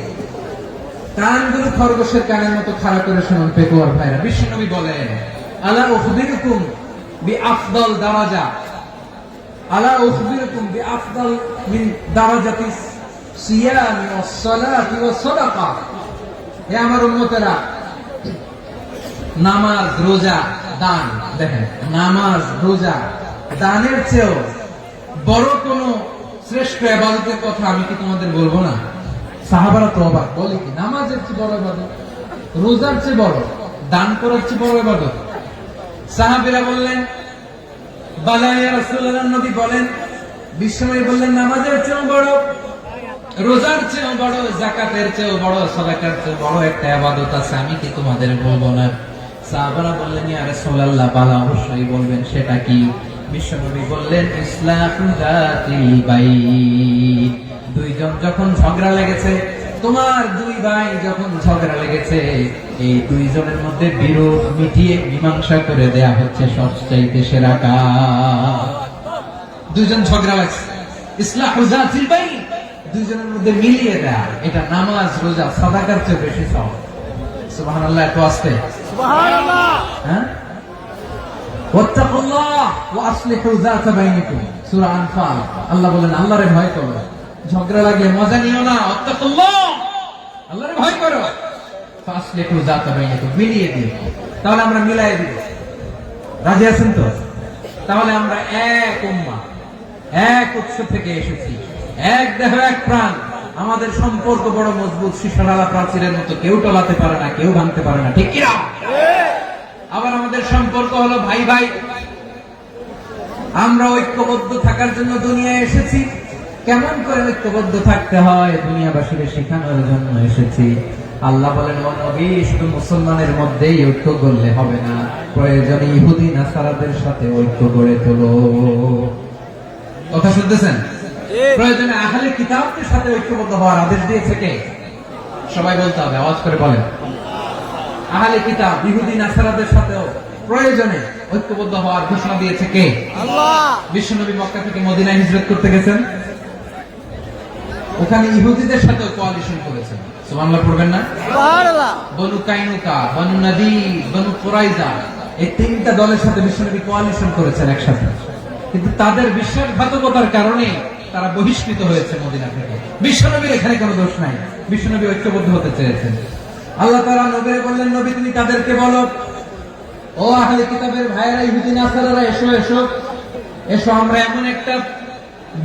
কানগুলো খরগোশের কানের মতো খাড়া করে শুনুন পেকুয়ার ভাইরা। বিশ্বনবী বলেন, আলা উখবিরুকুম বিআফদাল দারাজা, আলা উখবিরুকুম বিআফদাল মিন দারাজাতিস সিয়ামি ওয়াস সালাতি ওয়াস সাদাকা। হে আমার উম্মতেরা, নামাজ, রোজা, দান, দেখেন নামাজ, রোজা, দানের চেয়েও বড় কোন শ্রেষ্ঠ ইবাদতের কথা আমি কি তোমাদের বলবো না? সাহাবারা তো অবাক, বলে কি নামাজের চেয়ে বড় ইবাদত, রোজার চেয়ে বড়, দান করার চেয়ে বড় ইবাদত? সাহাবীরা বললেন, বালা ইয়া রাসূলুল্লাহ। নবী বলেন, বিশ্বনবী বললেন, নামাজের চেয়েও বড়, রোজার চেয়েও বড়, যাকাতের চেয়েও বড়, সাদাকার চেয়েও বড় একটা ইবাদত আছে, আমি কি তোমাদের বলবো না? সাহাবারা বললেন, ইয়া রাসূলুল্লাহ, বালা, অবশ্যই বলবেন, সেটা কি? বিশ্বনবী বললেন, ইসলাহু যাতিল বাইন। দুইজন যখন ঝগড়া লেগেছে, তোমার দুই ভাই যখন ঝগড়া লেগেছে, এই দুইজনের মধ্যে বিরোধ মিটিয়ে মীমাংসা করে দেয়া হচ্ছে সবচাইতে সেরা কাজ। দুইজন ঝগড়া লাগছে, ইসলাহু যাতিল বাইন, দুইজনের মধ্যে মিলিয়ে দেয়া, এটা নামাজ, রোজা, সাদাকার চেয়ে বেশি সওয়াব। সুবহানাল্লাহ, এত আসতে সুবহানাল্লাহ। হ্যাঁ, ওয়াত্তাকুল্লাহ ওয়া আসলিহু যাতা বাইনিকুম, সূরা আনফাল। আল্লাহ বলেন, আল্লাহরে ভয় করো, ঝগড়া লাগলে মজা নিও না, ওয়াত্তাকুল্লাহ, আল্লাহরে ভয় করো, ফাসলিহু যাতা বাইনিকুম, মিলিয়ে দিও। তাহলে আমরা মিলাই দিব, রাজি আছেন তো? তাহলে আমরা এক উম্মাহ, এক উৎস থেকে এসেছি, এক দেহ, এক প্রাণ। আমাদের সম্পর্ক বড় মজবুত, শিশারালা প্রাচীরের মতো, কেউ টলাতে পারে না, কেউ ভাঙতে পারে না, ঠিক কিনা? আবার আমাদের সম্পর্ক হলো ভাই ভাই। আমরা ঐক্যবদ্ধ থাকার জন্য দুনিয়ায় এসেছি। কেমন করে ঐক্যবদ্ধ থাকতে হয় দুনিয়াবাসীকে শেখানোর জন্য এসেছি। আল্লাহ বলেন, ও নবী, শুধু মুসলমানের মধ্যেই ঐক্য করলে হবে না, প্রয়োজনে ইহুদি নাসারাদের সাথে ঐক্য গড়ে তোলো। কথা শুনতেছেন? প্রয়োজনে আহলে কিতাবদের সাথে ঐক্যবদ্ধ হওয়ার আদেশ দিয়েছে কে? সবাই বলতে হবে, আওয়াজ করে বলেন। আহলে কিতাব, ইহুদি নাসারাদের সাথেও প্রয়োজনে ঐক্যবদ্ধ হওয়ার ঘোষণা দিয়েছে কে? আল্লাহ। বিশ্বনবী মক্কা থেকে মদিনায় হিজরত করতে গেছেন, ওখানে ইহুদিদের সাথেও কোয়ালিশন করেছেন। সুবহানাল্লাহ পড়বেন না? সুবহানাল্লাহ। বনু কাইনুকা, বনু নাদির, বনু কুরাইজা, এই তিনটা দলের সাথে বিশ্বনবী কোয়ালিশন করেছেন একসাথে। কিন্তু তাদের বিশ্বাসঘাতকতার কারণে তারা বহিষ্কৃত হয়েছে মদিনা থেকে। বিশ্বনবীর এখানে কোনো দোষ নাই, বিশ্বনবী ঐক্যবদ্ধ হতে চেয়েছেন। আল্লাহ তাআলা নবীকে বললেন, নবী তুমি তাদেরকে বলো, ও আহলে কিতাবের ভাইয়েরা, ইহুদি নাসারারা, এসো এসো এসো, আমরা এমন একটা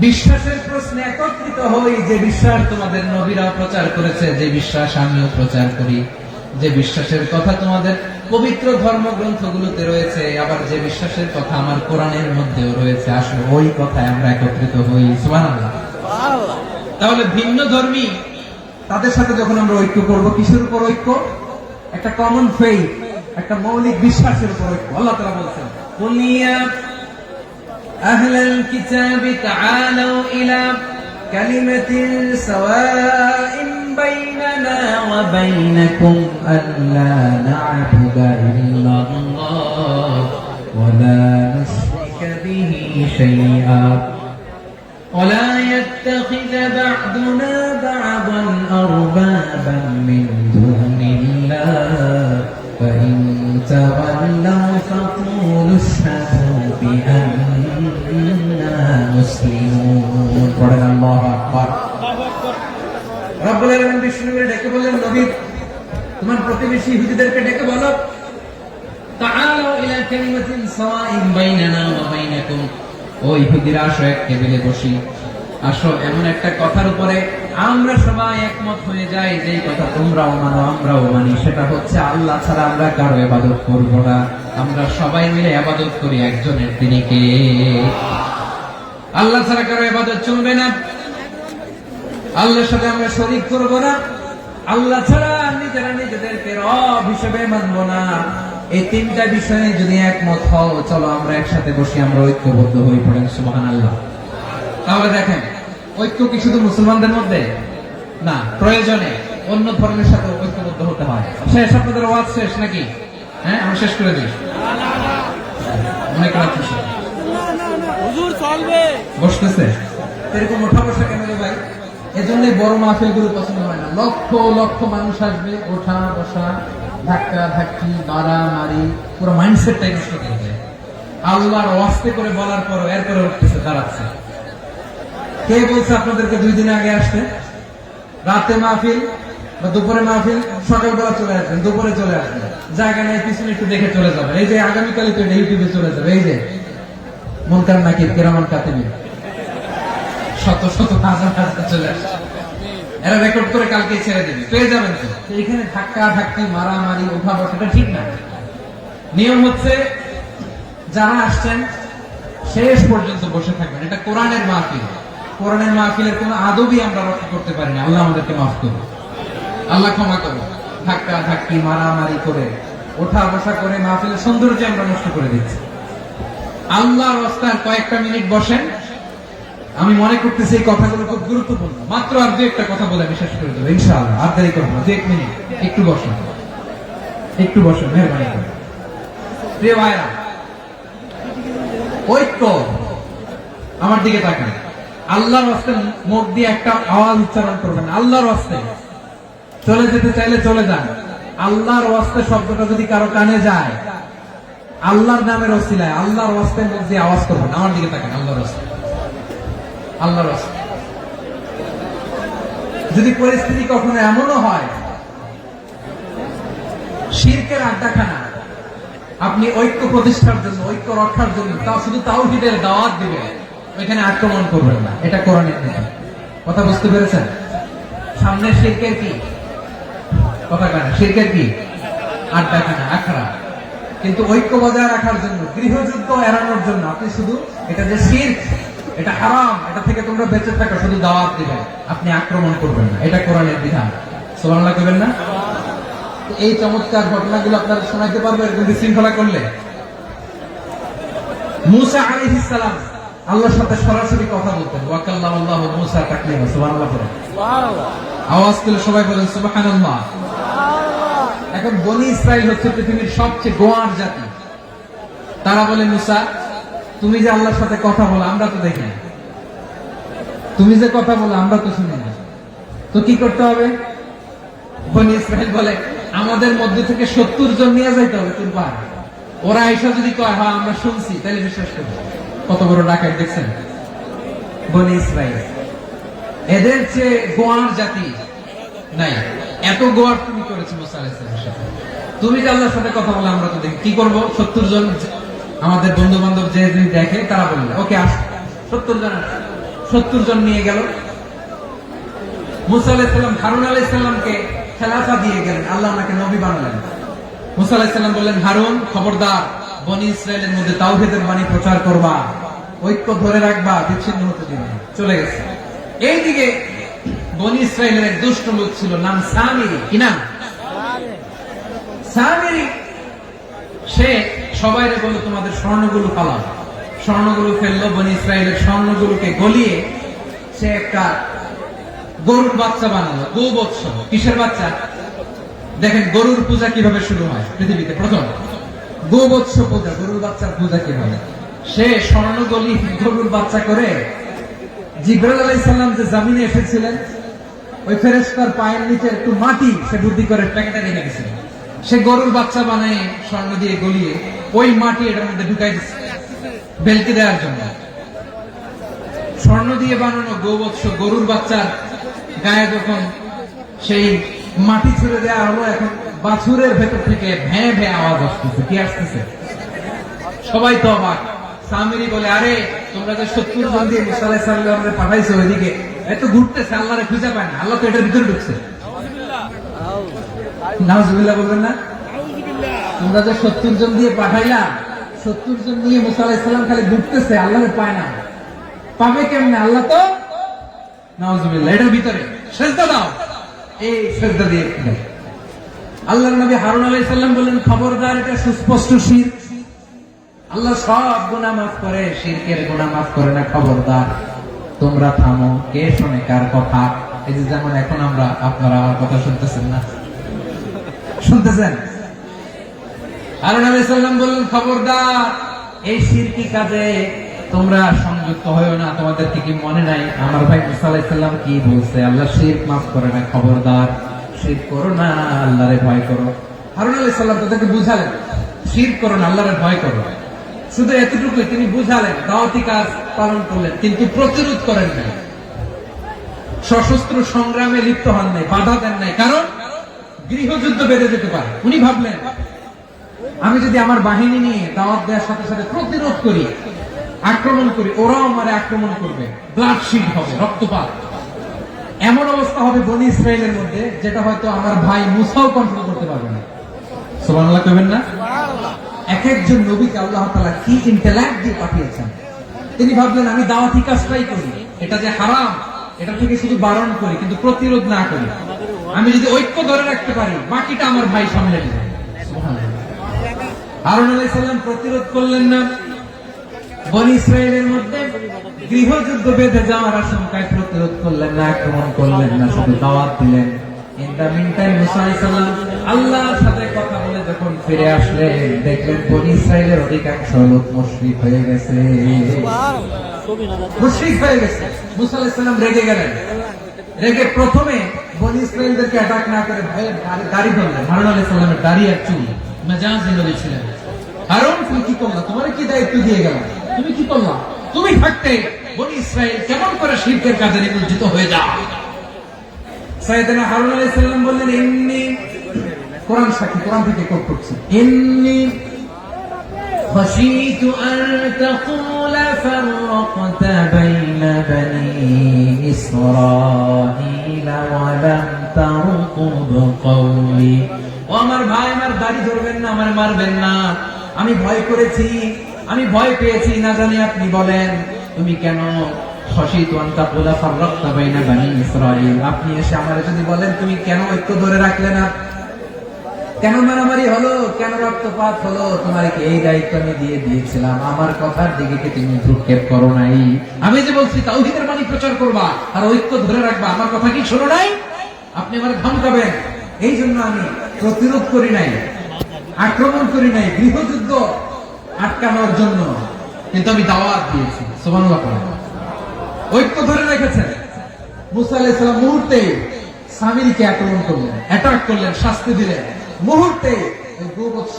বিশ্বাসের প্রশ্নে একত্রিত হই, যে বিশ্বাস তোমাদের নবীরাও প্রচার করেছে, যে বিশ্বাস আমিও প্রচার করি, যে বিশ্বাসের কথা তোমাদের পবিত্র ধর্মগ্রন্থগুলোতে রয়েছে, আবার যে বিশ্বাসের কথা আমার কোরআনের মধ্যেও রয়েছে, আসলে ওই কথায় আমরা একত্রিত হই। সুবহানাল্লাহ। সুবহানাল্লাহ। তাহলে ভিন্ন ধর্মী তাদের সাথে যখন আমরা ঐক্য করব, কিসের উপর ঐক্য? একটা কমন ফেইথ, একটা মৌলিক বিশ্বাসের উপর ঐক্য। আল্লাহ তাআলা বলেছেন, কুল ইয়া আহলাল কিতাবি তাআলু ইলা কালিমাতিন সাওয়াইন বাইনানা ওয়া বাইনাকুম আল্লা না'বুদা ইল্লাল্লাহ ওয়া লা নুশরিকা বিহি শাইআ ولا يتخذ بعضنا بعضا أربابا من دون الله فإن تولوا فقولوا اشهدوا بأننا مسلمون. পড়েন আল্লাহু আকবার। রব্বুল আলামিন বিষ্ণুকে ডেকে বললেন, নবী তোমার প্রতিবেশী ইহুদিদেরকে ডেকে বলো, তাআলু ইলা কালিমাতিন সাওয়াইন বাইনানা ওয়া বাইনাকুম, ও ইহুদিরা, আসো এক টেবিলে বসি, আসো এমন একটা কথার উপরে আমরা সবাই একমত হয়ে যাই, যে কথা তোমরাও মানো আমরাও মানি, সেটা হচ্ছে আল্লাহ ছাড়া আমরা কারো ইবাদত করব না, আমরা সবাই মিলে ইবাদত করি একজনের, তিনি কে? আল্লাহ ছাড়া কারো ইবাদত চলবে না, আল্লাহর সাথে আমরা শরীক করব না, আল্লাহ ছাড়া নিজেরা নিজেদেরকে রব হিসেবে মানব না। এই তিনটা বিষয়ে যদি একমত হও, চলো আমরা একসাথে বসি, আমরা ঐক্যবদ্ধ হয়ে পড়েন। সুবহানাল্লাহ। তাহলে দেখেন, ঐক্য কি শুধু মুসলমানদের মধ্যে না, প্রয়োজনে অন্য ধর্মের সাথে ঐক্যবদ্ধ হতে হয়। শেষ, আপনাদের ওয়াজ শেষ নাকি? হ্যাঁ, আমি শেষ করে দিই, অনেক রাত হয়েছে। হুজুর চলবে, বসতেছে, এরকম ওঠা বসা কেন রে ভাই? এজন্যই বড় মাহফিল গুলো পছন্দ হয় না। লক্ষ লক্ষ মানুষ আসবে, ওঠা বসা, ধাক্কা ধাক্কি, মারামারি, পুরো মাইন্ডসেটটাই নষ্ট করে দেয়। আল্লাহর ওয়াস্তে করে বলার পর এরপরে উঠতেছে, দাঁড়াচ্ছে। কে বলছে আপনাদেরকে 2 দিন আগে আসতে? রাতে মাহফিল বা দুপুরে মাহফিল, সকালবেলা চলে আসবেন, দুপুরে চলে আসবেন, জায়গা নেই পিছনে একটু দেখে চলে যাবেন। এই যে আগামীকালই তো ইউটিউবে চলে যাবে, এই যে মুনকার নাকির কিরামান কাতিবিন, শত শত হাজার হাজার চলে আসছে, এরা রেকর্ড করে কালকে ছেড়ে দেবে, পেয়ে যাবেন তো। এখানে ধাক্কা ধাক্কি, মারামারি, ওঠা বসাটা ঠিক না। নিয়ম হচ্ছে যারা আসছেন শেষ পর্যন্ত বসে থাকবেন। এটা কোরআনের মাহফিল। কোরআনের মাহফিলের কোন আদবই আমরা রক্ষা করতে পারি না। আল্লাহ আমাদেরকে মাফ করুন, আল্লাহ ক্ষমা করুন। ধাক্কা ধাক্কি, মারামারি করে, ওঠা বসা করে মাহফিলের সৌন্দর্য আমরা নষ্ট করে দিচ্ছি। আল্লাহর রাস্তায় কয়েকটা মিনিট বসেন। আমি মনে করতেছি এই কথাগুলো খুব গুরুত্বপূর্ণ। মাত্র আর 2-1টা কথা বলে আমি শেষ করে দেবো ইনশাআল্লাহ। আর দেরি করবো না, 2-1 মিনিট একটু বসেন, একটু বসেন, মেহরবানি করে। প্রিয় ভাইরা, ঐক্য, আমার দিকে তাকান। আল্লাহর রাস্তে মুখ দিয়ে একটা আওয়াজ উচ্চারণ করবেন, আল্লাহর রাস্তে। চলে যেতে চাইলে চলে যান। আল্লাহর রাস্তে শব্দটা যদি কারো কানে যায়, আল্লাহর নামের ওসিলায় আল্লাহর রাস্তে মুখ দিয়ে আওয়াজ করবেন। আমার দিকে তাকান, আল্লাহর রাস্তে, আল্লাহর রাস্তে। যদি পরিস্থিতি কখনো এমনও হয় শিরকের আড্ডাখানা, আপনি ঐক্য প্রতিষ্ঠার জন্য, ঐক্য রক্ষার জন্য তাও শুধু তাওহীদের দাওয়াত দিবেন, ওইখানে আক্রমণ করবেন না। এটা কোরআনের নীতি। কথা বুঝতে পেরেছেন? সামনে শিরকের কি কথা কানে, শিরকের কি আড্ডাখানা, আখড়া। কিন্তু ঐক্য বজায় রাখার জন্য, গৃহযুদ্ধ এড়ানোর জন্য আপনি শুধু এটা যে শিরক, এটা হারাম, এটা থেকে তোমরা বেঁচে থাকো, শুধু দাওয়াত দিবেন, আপনি আক্রমণ করবেন না। এটা কোরআনের বিধান। সুবহানাল্লাহ করবেন না? এই চমৎকার ঘটনাগুলো আপনারা শোনাইতে পারবো এরকম বিশৃঙ্খলা করলে। মূসা আলাইহিস সালাম আল্লাহর সাথে সরাসরি কথা বলতেন। ওয়া কাল্লামাল্লাহু মূসা তাকলিমা। সুবহানাল্লাহ পড়েন, আওয়াজ তুলে সবাই বলেন সুবহানাল্লাহ। এখন বনি ইসরাইল হচ্ছে পৃথিবীর সবচেয়ে গোয়ার জাতি। তারা বলে, মূসা তুমি যে আল্লাহর সাথে কথা বলো আমরা তো দেখি না, তুমি যে কথা বলো আমরা তো শুনি না, তো কি করতে হবে? বনি ইসরাইল বলে, আমাদের মধ্যে থেকে 70 জন নিয়ে যাইতে হবে তোর পাহাড়ে। ওরা আইসা যদি কয় হ্যাঁ আমরা শুনছি, তাহলে বিশ্বাস করবো। কত বড় ডাকাত দেখছেন বনি ইসরাইল। এদের চেয়ে গোয়ার জাতি নাই। এত গোয়ার তুমি করেছো মুসা আলাইহিস সালামের সাথে। তুমি যে আল্লাহর সাথে কথা বলে আমরা তো দেখি, কি করবো? 70 জন আমাদের বন্ধু বান্ধব যে যদি দেখে তারা বলবে ওকে আস, 70 জন নিয়ে গেল। মুসা আলাইহিস সালাম হারুন আলাইহিস সালামকে খেলাফা দিয়ে গেলেন, আল্লাহ ওনাকে নবী বানালেন। মুসা আলাইহিস সালাম বললেন, হারুন খবরদার, বনি ইসরায়েলের মধ্যে তাওহীদের বাণী প্রচার করবা, ঐক্য ধরে রাখবা, বিচ্ছিন্ন হতে দিবে না। চলে গেছে। এইদিকে বনি ইসরায়েলের এক দুষ্ট লোক ছিল, নাম সামিরি। কি নাম? সামিরি। সে সবাইরে বলল তোমাদের স্বর্ণগুলো পালাও। স্বর্ণগুলো ফেললো, বনি ইসরায়েলের স্বর্ণগুলোকে গলিয়ে সে একটা গরুর বাচ্চা বানালো। গোবৎস। কিসের বাচ্চা? দেখেন গরুর পূজা কিভাবে শুরু হয় পৃথিবীতে প্রথম। গোবৎস পূজা, গরুর বাচ্চার পূজা কিভাবে? সে স্বর্ণগলি গরুর বাচ্চা করে জিবরাইল আলাইহিস সালাম যে জমিনে এসেছিলেন, ওই ফেরেশতার পায়ের নিচে একটু মাটি সে বুদ্ধি করে প্যাকেটে রেখে দিয়েছিল। সে গরুর বাচ্চা বানায় স্বর্ণ দিয়ে গলিয়ে ওই মাটি এটার মধ্যে ঢুকাই দিচ্ছে বেলকি দেওয়ার জন্য। স্বর্ণ দিয়ে বানানো গোবৎস গরুর বাচ্চার গায়ে যখন সেই মাটি ছুড়ে দেওয়া হলো, এখন বাছুরের ভেতর থেকে ভ্যাঁ ভ্যাঁ আওয়াজ আসতেছে। কি আসতেছে? সবাই তো অবাক। সামিরি বলে, আরে তোমরা যে 70 জন দিয়ে মুসা আলাইহিস সালামকে পাঠাইছো ওইদিকে, এত ঘুরতেছে, আল্লাহরে খুঁজে পায় না, আল্লাহ তো এটার ভিতরে ঢুকছে। নাউজুবিল্লাহ বলবেন না? তোমরা যে 70 জন দিয়ে পাঠাইলা, 70 জন দিয়ে মুসা আলাইহিস সালাম খালি ঘুরতেছে, আল্লাহরে পায় না। পাবে কেমনে? আল্লাহ তো নাউজুবিল্লাহ এটার ভিতরে। সেজদা দাও। এই সেজদা দিয়ে আল্লাহর নবী হারুন আলাইহিস সালাম বললেন, খবরদার, এটা সুস্পষ্ট শিরক। আল্লাহ সব গুনাহ মাফ করে, শিরকের গুনাহ মাফ করে না। খবরদার, তোমরা থামো। কে শোনে কার কথা? এই যে যেমন এখন আমরা, আপনারা আমার কথা শুনতেছেন না? শুনতেছেন? হারুন আলাইহিস সালাম বললেন, খবরদার, এই শিরকি কাজে তোমরা সংযুক্ত হয়েও না, তোমাদেরকে কি মনে নাই আমার ভাই মুসা আলাইহিস সালাম কি বলছে? আল্লাহ শিরক মাফ করে না, খবরদার শিরক করো না, আল্লাহরে ভয় করো। হারুন আলাইহিস সালাম তাদেরকে বুঝালেন শিরক করো না, আল্লাহরে ভয় করো। শুধু এতটুকুই তিনি বুঝালেন, দাওয়াতি কাজ পালন করলেন, কিন্তু প্রতিরোধ করেন নাই, সশস্ত্র সংগ্রামে লিপ্ত হন নাই, বাধা দেন নাই, কারণ গৃহযুদ্ধ বেড়ে যেতে পারে। উনি ভাবলেন আমি যদি আমার বাহিনী নিয়ে দাওয়াত দেওয়ার সাথে সাথে প্রতিরোধ করি, আক্রমণ করি, ওরাও আমারে আক্রমণ করবে, ব্লাডশিড হবে, রক্তপাত, এমন অবস্থা হবে বনি ইসরায়েলের মধ্যে যেটা হয়তো আমার ভাই মুসাও কন্ট্রোল করতে পারবে না। সুবহানাল্লাহ কইবেন না? এক একজন নবীকে আল্লাহ তাআলা কি ইন্টেলেক্ট দিয়ে পাঠিয়েছেন। তিনি ভাবলেন আমি দাওয়াতি কাজটাই করি, এটা যে হারাম এটা থেকে শুধু বারণ করি, কিন্তু প্রতিরোধ না করি। আমি যদি ঐক্য ধরে রাখতে পারি, বাকিটা আমার ভাই সামলে নেবে। সুবহানাল্লাহ। হারুন আলাইহিস সালাম প্রতিরোধ করলেন না, বনি ইসরায়েলের মধ্যে গৃহযুদ্ধ বেঁধে যাওয়ার আশঙ্কায় প্রতিরোধ করলেন না, আক্রমণ করলেন না, শুধু দাওয়াত দিলেন। ইন দা মিন টাইম মুসা আলাইহিস সালাম আল্লাহর সাথে কথা বলে যখন ফিরে আসলেন, দেখলেন বনি ইসরায়েলের অধিকাংশ লোক মুশরিক হয়ে গেছে। মুশরিক হয়ে গেছে। মুসা আলাইহিস সালাম রেগে গেলেন। রেগে প্রথমে বনি ইসরায়েলদেরকে অ্যাটাক না করে ভয়ে দাড়ি ধরলেন। হারুন আলাইহিস সালামের দাড়ি আর চুল মেজাজে নবী ছিলেন। হারুন তুমি কি করলা? তোমার কি দায়িত্ব দিয়ে গেলাম, তুমি কি করলা? তুমি থাকতে বনি ইসরায়েল কেমন করে শিরকের কাজে নিমজ্জিত হয়ে যায়? সাইয়েদনা হারুন আলাইহিস সালাম বললেন ইন্নী, কোরআন সাক্ষী, কোরআন থেকে কোট করছি, ইন্নী খাশীতু আন তাকুলা ফাররাকতা বাইনা বনি ইসরাঈলা ওয়া লাম তারকুব কওলি। ও আমার ভাই, আমার দাড়ি ধরবেন না, আমার মারবেন না, আমি ভয় করেছি, আমি ভয় পেয়েছি, না জানি আপনি বলেন তুমি কেন খাশীতু আন তাকুলা ফাররাকতা বাইনা বনি ইসরাঈল, আপনি এসে আমারে যদি বলেন তুমি কেন ঐক্য ধরে রাখলে না, কেন মারামারি হলো, কেন রক্তপাত হলো, তোমার কি এই দায়িত্ব আমি দিয়ে দিয়েছিলাম? আমার কথার দিকে কি তুমি ভ্রুক্ষেপ করো নাই? আমি যে বলছি তাওহীদের বাণী প্রচার করবা আর ঐক্য ধরে রাখবা, আমার কথা কি শোনো নাই? আপনি আমারে ধমকাবেন, এই জন্য আমি প্রতিরোধ করি নাই, আক্রমণ করি নাই, গৃহযুদ্ধ আটকানোর জন্য, কিন্তু আমি দাওয়াত দিয়েছি। সুবহানাল্লাহ। ঐক্য ধরে রেখেছেন। মুসা আলাইহিস সালাম মুহূর্তে সামিরীকে আক্রমণ করলেন, অ্যাটাক করলেন, শাস্তি দিলেন। মুহূর্তে ওই গোবৎস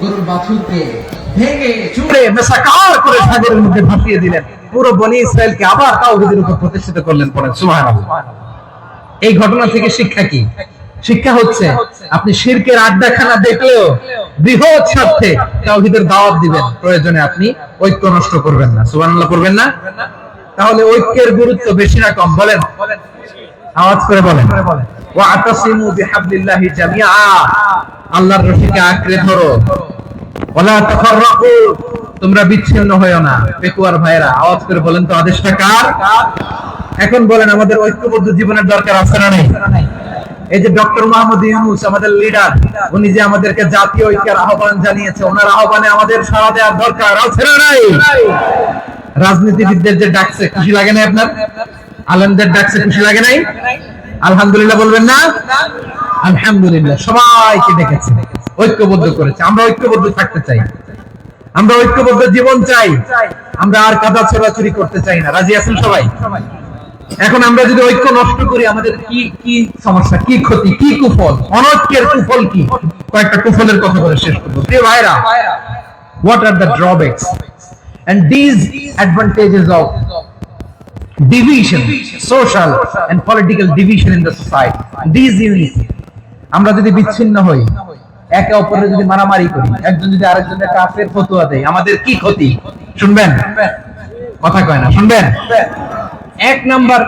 গরুর বাছুরকে ভেঙে চুড়ে মেসাকার করে সাগরের মধ্যে ভাসিয়ে দিলেন। পুরো বনি ইসরায়েলকে আবার তাওহীদের উপর প্রতিষ্ঠিত করলেন। পড়েন সুবহানাল্লাহ। এই ঘটনা থেকে শিক্ষা কি? শিক্ষা হচ্ছে আপনি শিরকের আড্ডাখানা দেখলেও বৃহৎ স্বার্থে তাওহীদের দাওয়াত দিবেন, প্রয়োজনে আপনি ঐক্য নষ্ট করবেন না। সুবহানাল্লাহ করবেন না? তাহলে ঐক্যের গুরুত্ব বেশি না কম? বলেন, আওয়াজ করে বলেন। ওয়াতাসিমু বিহাবলিল্লাহি জামিআ, আল্লাহর রশিকে আঁকড়ে ধরো। ওয়ালা তাফাররাকু, তোমরা বিচ্ছিন্ন হয়ো না। পেকুয়ার ভাইরা আওয়াজ করে বলেন তো, আদেশটা কার? এখন বলেন আমাদের ঐক্যবদ্ধ জীবনের দরকার আছে না নেই? এই যে ডক্টর মোহাম্মদ ইউনূস আমাদের লিডার, উনি যে আমাদেরকে জাতীয় ঐক্যের আহ্বান জানিয়েছে, ওনার আহ্বানে আমাদের সাড়া দেওয়ার দরকার আছে না নাই? রাজনীতিবিদদের যে ডাকছে, খুশি লাগে না আপনার? আলেমদের ডাকছে, খুশি লাগে নাই? আলহামদুলিল্লাহ বলবেন না? আলহামদুলিল্লাহ। সবাইকে ডেকেছে, ঐক্যবদ্ধ করেছে। আমরা ঐক্যবদ্ধ থাকতে চাই, আমরা ঐক্যবদ্ধ জীবন চাই, আমরা আর কাদা ছোড়াছুরি করতে চাই না। রাজি আছেন সবাই? এখন আমরা যদি ঐক্য নষ্ট করি, আমাদের কি কি সমস্যা, কি ক্ষতি, কি কুফল? অনৈক্যের কুফল কি? কয়েকটা কুফলের কথা বলে শেষ করব। প্রিয় ভাইরা, what are the drawbacks and these advantages of division, social and political division in the society, these unity? আমরা যদি বিচ্ছিন্ন হই, একে অপরের যদি মারামারি করি, একজন যদি আরেকজনের কাফের ফতোয়া দেয়, আমাদের কি ক্ষতি? শুনবেন? কথা কয় না, শুনবেন? এক নাম্বার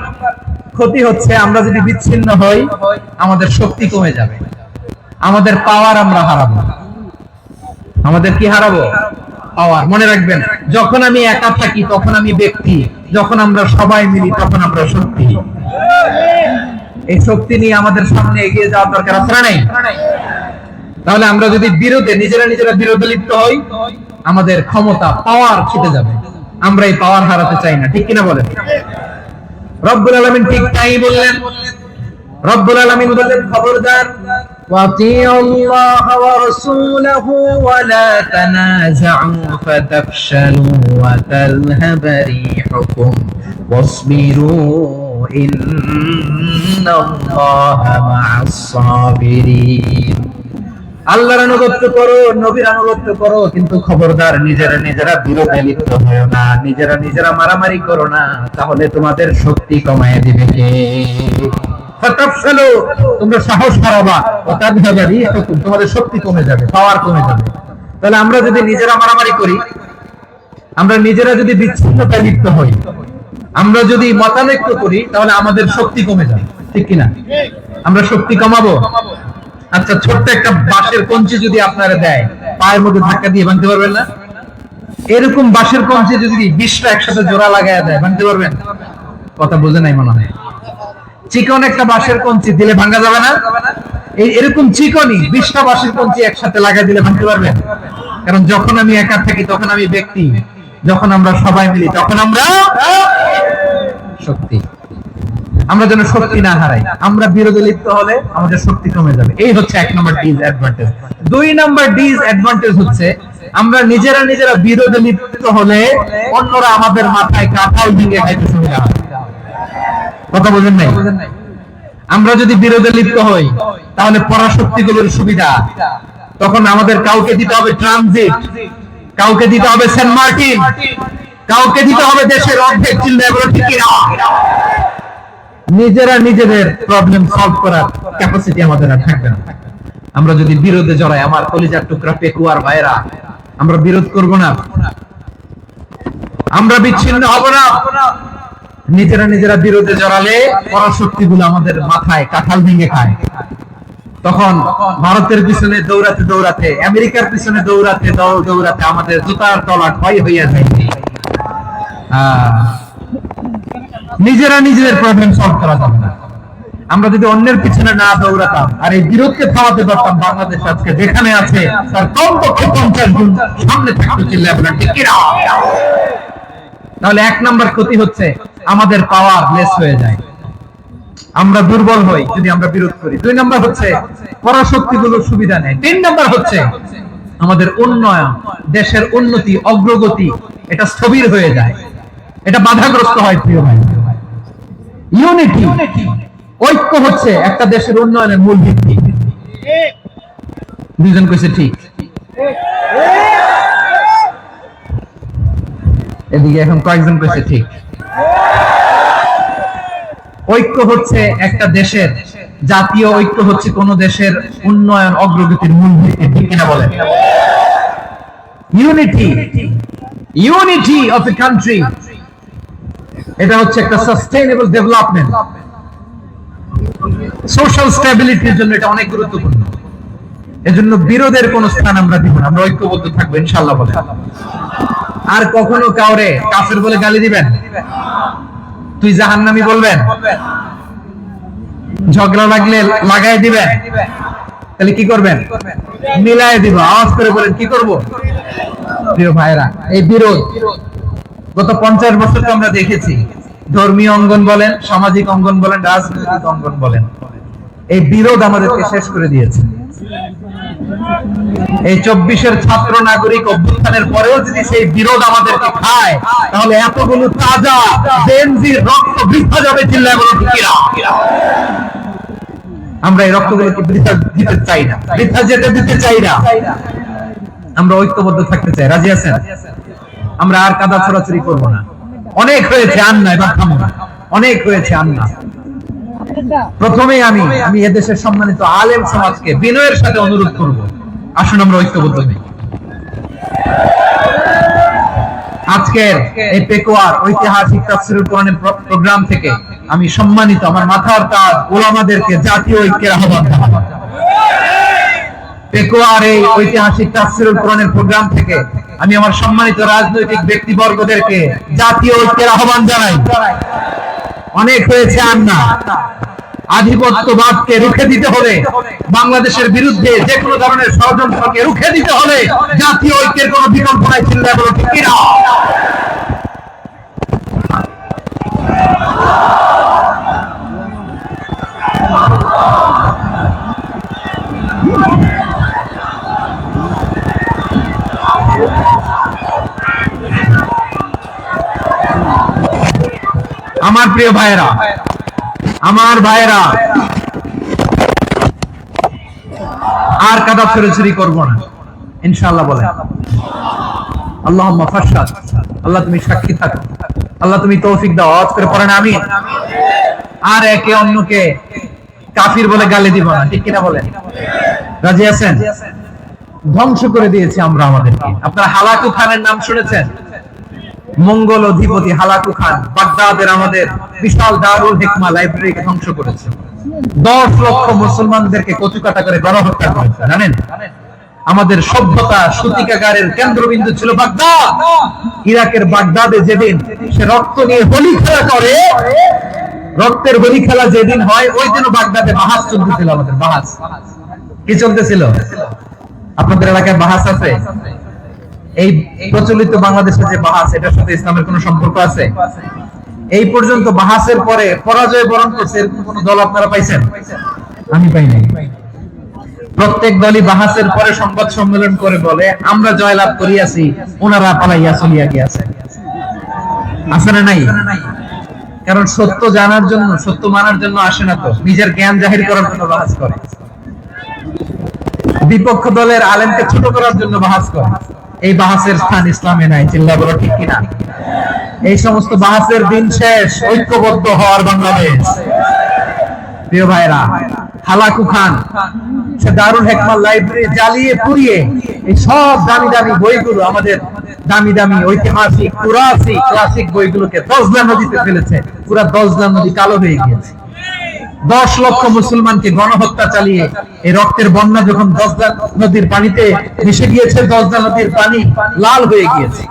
ক্ষতি হচ্ছে, আমরা যদি বিচ্ছিন্ন হই, আমাদের শক্তি কমে যাবে, আমাদের পাওয়ার আমরা হারাবো। আমাদের কি হারাবো? পাওয়ার। মনে রাখবেন, যখন আমি একা থাকি তখন আমি ব্যক্তি, যখন আমরা সবাই মিলি তখন আমরা শক্তি। এই শক্তি নিয়ে আমাদের সামনে এগিয়ে যাওয়ার দরকার আছে না নাই? তাহলে আমরা যদি বিরোধে নিজেরা বিরোধে লিপ্ত হই, আমাদের ক্ষমতা, পাওয়ার ছুটে যাবে। আমরা এই পাওয়ার হারাতে চাই না, ঠিক কিনা বলেন? রব্বুল আলামিন ঠিক তাই বললেন। রব্বুল আলামিন বললেন, খবরদার وأطيعوا الله ورسوله ولا تنازعوا فتفشلوا وتذهب ريحكم واصبروا إن الله مع الصابرين আল্লাহর আনুগত্য করো, নবীর আনুগত্য করো, কিন্তু খবরদার নিজেরা বিরোধে লিপ্ত হয়ো না, নিজেরা মারামারি করো না, তাহলে তোমাদের শক্তি কমায় দিবে কে? ফাতাফসালু, তোমরা সাহস হারাবা, ওয়া তাযহাবা রিহুকুম, তোমাদের শক্তি কমে যাবে, পাওয়ার কমে যাবে। তাহলে আমরা যদি নিজেরা মারামারি করি, আমরা নিজেরা যদি বিচ্ছিন্নতায় লিপ্ত হই, আমরা যদি মতানৈক্য করি, তাহলে আমাদের শক্তি কমে যাবে, ঠিক কিনা? আমরা শক্তি কমাবো। আচ্ছা, ছোট্ট একটা বাঁশের কঞ্চি যদি আপনারা দেয়, পায়ের মধ্যে ধাক্কা দিয়ে ভাঙতে পারবেন না? এরকম বাঁশের কঞ্চি যদি 20টা একসাথে জোড়া লাগায় দেয়, ভাঙতে পারবেন? কথা বুঝে নাই মনে হয়। চিকন একটা বাঁশের কঞ্চি দিলে ভাঙা যাবে না? এরকম চিকনই 20টা বাঁশের কঞ্চি একসাথে লাগাই দিলে ভাঙতে পারবেন? কারণ যখন আমি একা থাকি তখন আমি ব্যক্তি, যখন আমরা সবাই মিলি তখন আমরা শক্তি। আমরা যেন শক্তি না হারাই, আমরা বিরোধে লিপ্ত হলে আমাদের শক্তি কমে যাবে। এই হচ্ছে 1 নম্বর ডিসঅ্যাডভান্টেজ। 2 নম্বর ডিসঅ্যাডভান্টেজ হচ্ছে আমরা নিজেরা বিরোধে লিপ্ত হলে অন্যরা আমাদের মাথায় কাঁঠাল ভেঙে খাইতে সুবিধা হয়। কথা বোঝেন নাই? আমরা যদি বিরোধে লিপ্ত হই তাহলে পরাশক্তিগুলোর সুবিধা, তখন আমাদের কাউকে দিতে হবে ট্রানজিট, কাউকে দিতে হবে সেন্ট মার্টিন, কাউকে দিতে হবে দেশের অর্ধেক চিল্লায় বলে ঠিক কিনা? নিজেদের প্রবলেম সলভ করার ক্যাপাসিটি আমাদের আর থাকবে না। আমরা যদি বিরোধে জড়াই, আমার কলিজার টুকরা পেকুয়ার ভাইরা, আমরা বিরোধ করব না, আমরা বিচ্ছিন্ন হব না। নিজেরা বিরোধে জড়ালে পরাশক্তিগুলো আমাদের মাথায় কাঁঠাল ভেঙে খায়। তখন ভারতের পিছনে দৌড়াতে, আমেরিকার পিছনে দৌড়াতে আমাদের জুতার তলা ক্ষয় হইয়া যায়। নিজেদের প্রবলেম সলভ করা যাবে না। আমরা যদি অন্যের পিছনে না দৌড়াতাম আর এই বিরোধকে থামাতে পারতাম, বাংলাদেশ আজকে যেখানে আছে তার কমপক্ষে 50 গুণ সামনে থাকতে ছিল। তাহলে 1 নম্বর ক্ষতি হচ্ছে আমাদের পাওয়ার লেস হয়ে যায়, আমরা দুর্বল হই যদি আমরা বিরোধ করি। 2 নম্বর হচ্ছে পরাশক্তিগুলোর সুবিধা নেয়। 3 নম্বর হচ্ছে আমাদের উন্নয়ন, দেশের উন্নতি, অগ্রগতি এটা স্থবির হয়ে যায়, এটা বাধাগ্রস্ত হয়। প্রিয় ভাই, ইউনিটি, ঐক্য হচ্ছে একটা দেশের উন্নয়নের মূল ভিত্তি। দুজন কইছে ঠিক, এদিকে এখন কয়েকজন কইছে ঠিক। ঐক্য হচ্ছে একটা দেশের, জাতীয় ঐক্য হচ্ছে কোন দেশের উন্নয়ন অগ্রগতির মূল ভিত্তি, ঠিক কিনা বলেন? ইউনিটি অফ এ কান্ট্রি, এটা হচ্ছে একটা সাস্টেইনেবল ডেভেলপমেন্ট, সোশ্যাল স্ট্যাবিলিটির জন্য এটা অনেক গুরুত্বপূর্ণ। এজন্য বিরোধের কোন স্থান আমরা দিব না, আমরা ঐক্যবদ্ধ থাকবো ইনশাআল্লাহ। বলে আর কখনো কাউরে কাফের বলে গালি দিবেন, তুই জাহান্নামী বলবেন, ঝগড়া লাগলে লাগাই দিবেন, তাহলে কি করবেন? মিলাই দিব, আওয়াজ করে বলেন কি করব? প্রিয় ভাইরা, এই বিরোধ গত 50 বছর তো আমরা দেখেছি, ধর্মীয় অঙ্গন বলেন, সামাজিক অঙ্গন বলেন, রাজনৈতিক অঙ্গন বলেন, এই বিরোধ আমাদেরকে শেষ করে দিয়েছে। এই 24-এর ছাত্র নাগরিক অভ্যুত্থানের পরেও যদি সেই বিরোধ আমাদেরকে খায়, তাহলে এতগুলো তাজা জেনজির রক্ত বৃথা যাবে, চিল্লায় বলে ঠিক কিনা? আমরা এই রক্তগুলোকে বৃথা দিতে চাই না, বৃথা যেতে দিতে চাই না। আমরা ঐক্যবদ্ধ থাকতে চাই। রাজি আছেন? আমরা আর কাদা ছোড়াছুড়ি করবো না। অনেক হয়েছে আন্না, এবার থামো না, অনেক হয়েছে আন্না। প্রথমে আমি এদেশের সম্মানিত আলেম সমাজকে বিনয়ের সাথে অনুরোধ করব, আসুন আমরা ঐক্যবদ্ধ হই। আজকের এই পেকুয়ার ঐতিহাসিক তাফসীরুল কোরআনের প্রোগ্রাম থেকে আমি সম্মানিত আমার মাথার তাজ উলামাদেরকে জাতীয় ঐক্যের আহ্বান জানাবো। পেকুয়ার এই ঐতিহাসিক তাফসীরুল কোরআনের প্রোগ্রাম থেকে আমি আমার সম্মানিত রাজনৈতিক ব্যক্তিবর্গদেরকে জাতীয় ঐক্যের আহ্বান জানাই। অনেক হয়েছে আর না, আধিপত্যবাদকে রুখে দিতে হবে, বাংলাদেশের বিরুদ্ধে যে কোনো ধরনের ষড়যন্ত্রকে রুখে দিতে হবে, জাতীয় ঐক্যের কোনো বিকল্প নাই, চিল্লায় বলো ঠিক কিনা? আমার প্রিয় ভাইয়েরা, আমার ভাইয়েরা, আর কাদা ছড়াছড়ি করবো না ইনশাআল্লাহ। বলেন আল্লাহুম্মা ফাশহাদ। আল্লাহ তুমি সাক্ষী থাকো, আল্লাহ তুমি তৌফিক দাও। আওয়াজ করে পড়েন আমিন। আর একে অন্যকে কাফির বলে গালি দিব না, ঠিক কিনা বলেন? রাজি আছেন? ধ্বংস করে দিয়েছি আমরা আমাদেরকে। আপনারা হালাকু খানের নাম শুনেছেন? মঙ্গল অধিপতি হালাকু খান বাগদাদের আমাদের বিশাল দারুল হিকমা লাইব্রেরিকে ধ্বংস করেছে। 10 লক্ষ মুসলমানদেরকে কচুকাটা করে গণহত্যা করেছে। জানেন, আমাদের সভ্যতা সূতিকাগারের কেন্দ্রবিন্দু ছিল বাগদাদ। ইরাকের বাগদাদে যেদিন সে রক্ত নিয়ে হোলি খেলা করে, রক্তের হোলি খেলা যেদিন হয়, ওই দিনও বাগদাদে বাহাস চলতেছিল। আমাদের বাহাস কি চলতেছিল? আপনাদের এলাকায় বাহাস আছে? এই প্রচলিত বাংলাদেশের যে বাহাস, এটার সাথে ইসলামের কোন সম্পর্ক আছে? এই পর্যন্ত বাহাসের পরে পরাজয় বরণ করছে এরকম কোন দল আপনারা পাইছেন? আমি পাই নাই। প্রত্যেক দলই বাহাসের পরে সংবাদ সম্মেলন করে বলে আমরা জয়লাভ করিয়াছি, ওনারা পালাইয়া চলিয়া গিয়াছে। আছে না নাই? কারণ সত্য জানার জন্য, সত্য মানার জন্য আসে না, তো নিজের জ্ঞান জাহির করার জন্য বাহাস করে। বিপক্ষ দলের আলেমকে ছোট করার জন্য বাহাস করে। এই বাহাসের স্থান ইসলামে নাই। চিল্লা বলো ঠিক কিনা? এই সমস্ত বাহাসের দিন শেষ। ঐক্যবদ্ধ হওয়ার বাংলাদেশ। প্রিয় ভাইরা, হালাকু খান সে দারুল হিকমা লাইব্রেরি জ্বালিয়ে পুড়িয়ে এই সব দামি দামি বইগুলো, আমাদের দামি দামি ঐতিহাসিক পুরাসি ক্লাসিক বইগুলোকে দজলা নদীতে ফেলেছে। পুরা দজলা নদী কালো হয়ে গিয়েছে। 10 লক্ষ মুসলমানকে গণহত্যা চালিয়ে এই রক্তের বন্যা যখন দজলা নদীর পানিতে মিশে গিয়েছে, দজলা নদীর পানি লাল হয়ে গিয়েছে।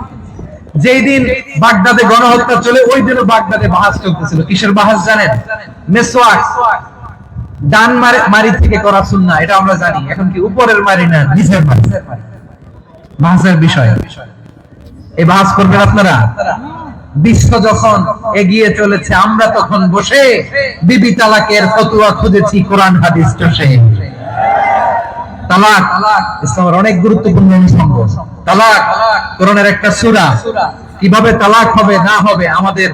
যেই দিন বাগদাদে গণহত্যা চলে, ওই দিনও বাগদাদে বাহাস চলতেছিল। কিসের বাহাস জানেন? মেসওয়াক, ডান মারি থেকে করা সুন্নাহ, এটা আমরা জানি। এখন কি উপরের মারি না নিচের মারি? বাহাসের বিষয়। এই বাহাস করবেন আপনারা? বিশ্ব যখন এগিয়ে চলেছে, আমরা তখন বসে বিবি তালাকের ফতোয়া খুঁজেছি কোরআন হাদিস চষে। তালাক ইসলামের অনেক গুরুত্বপূর্ণ অনুষঙ্গ। তালাক কোরআনের একটা সূরা। কিভাবে তালাক হবে না হবে আমাদের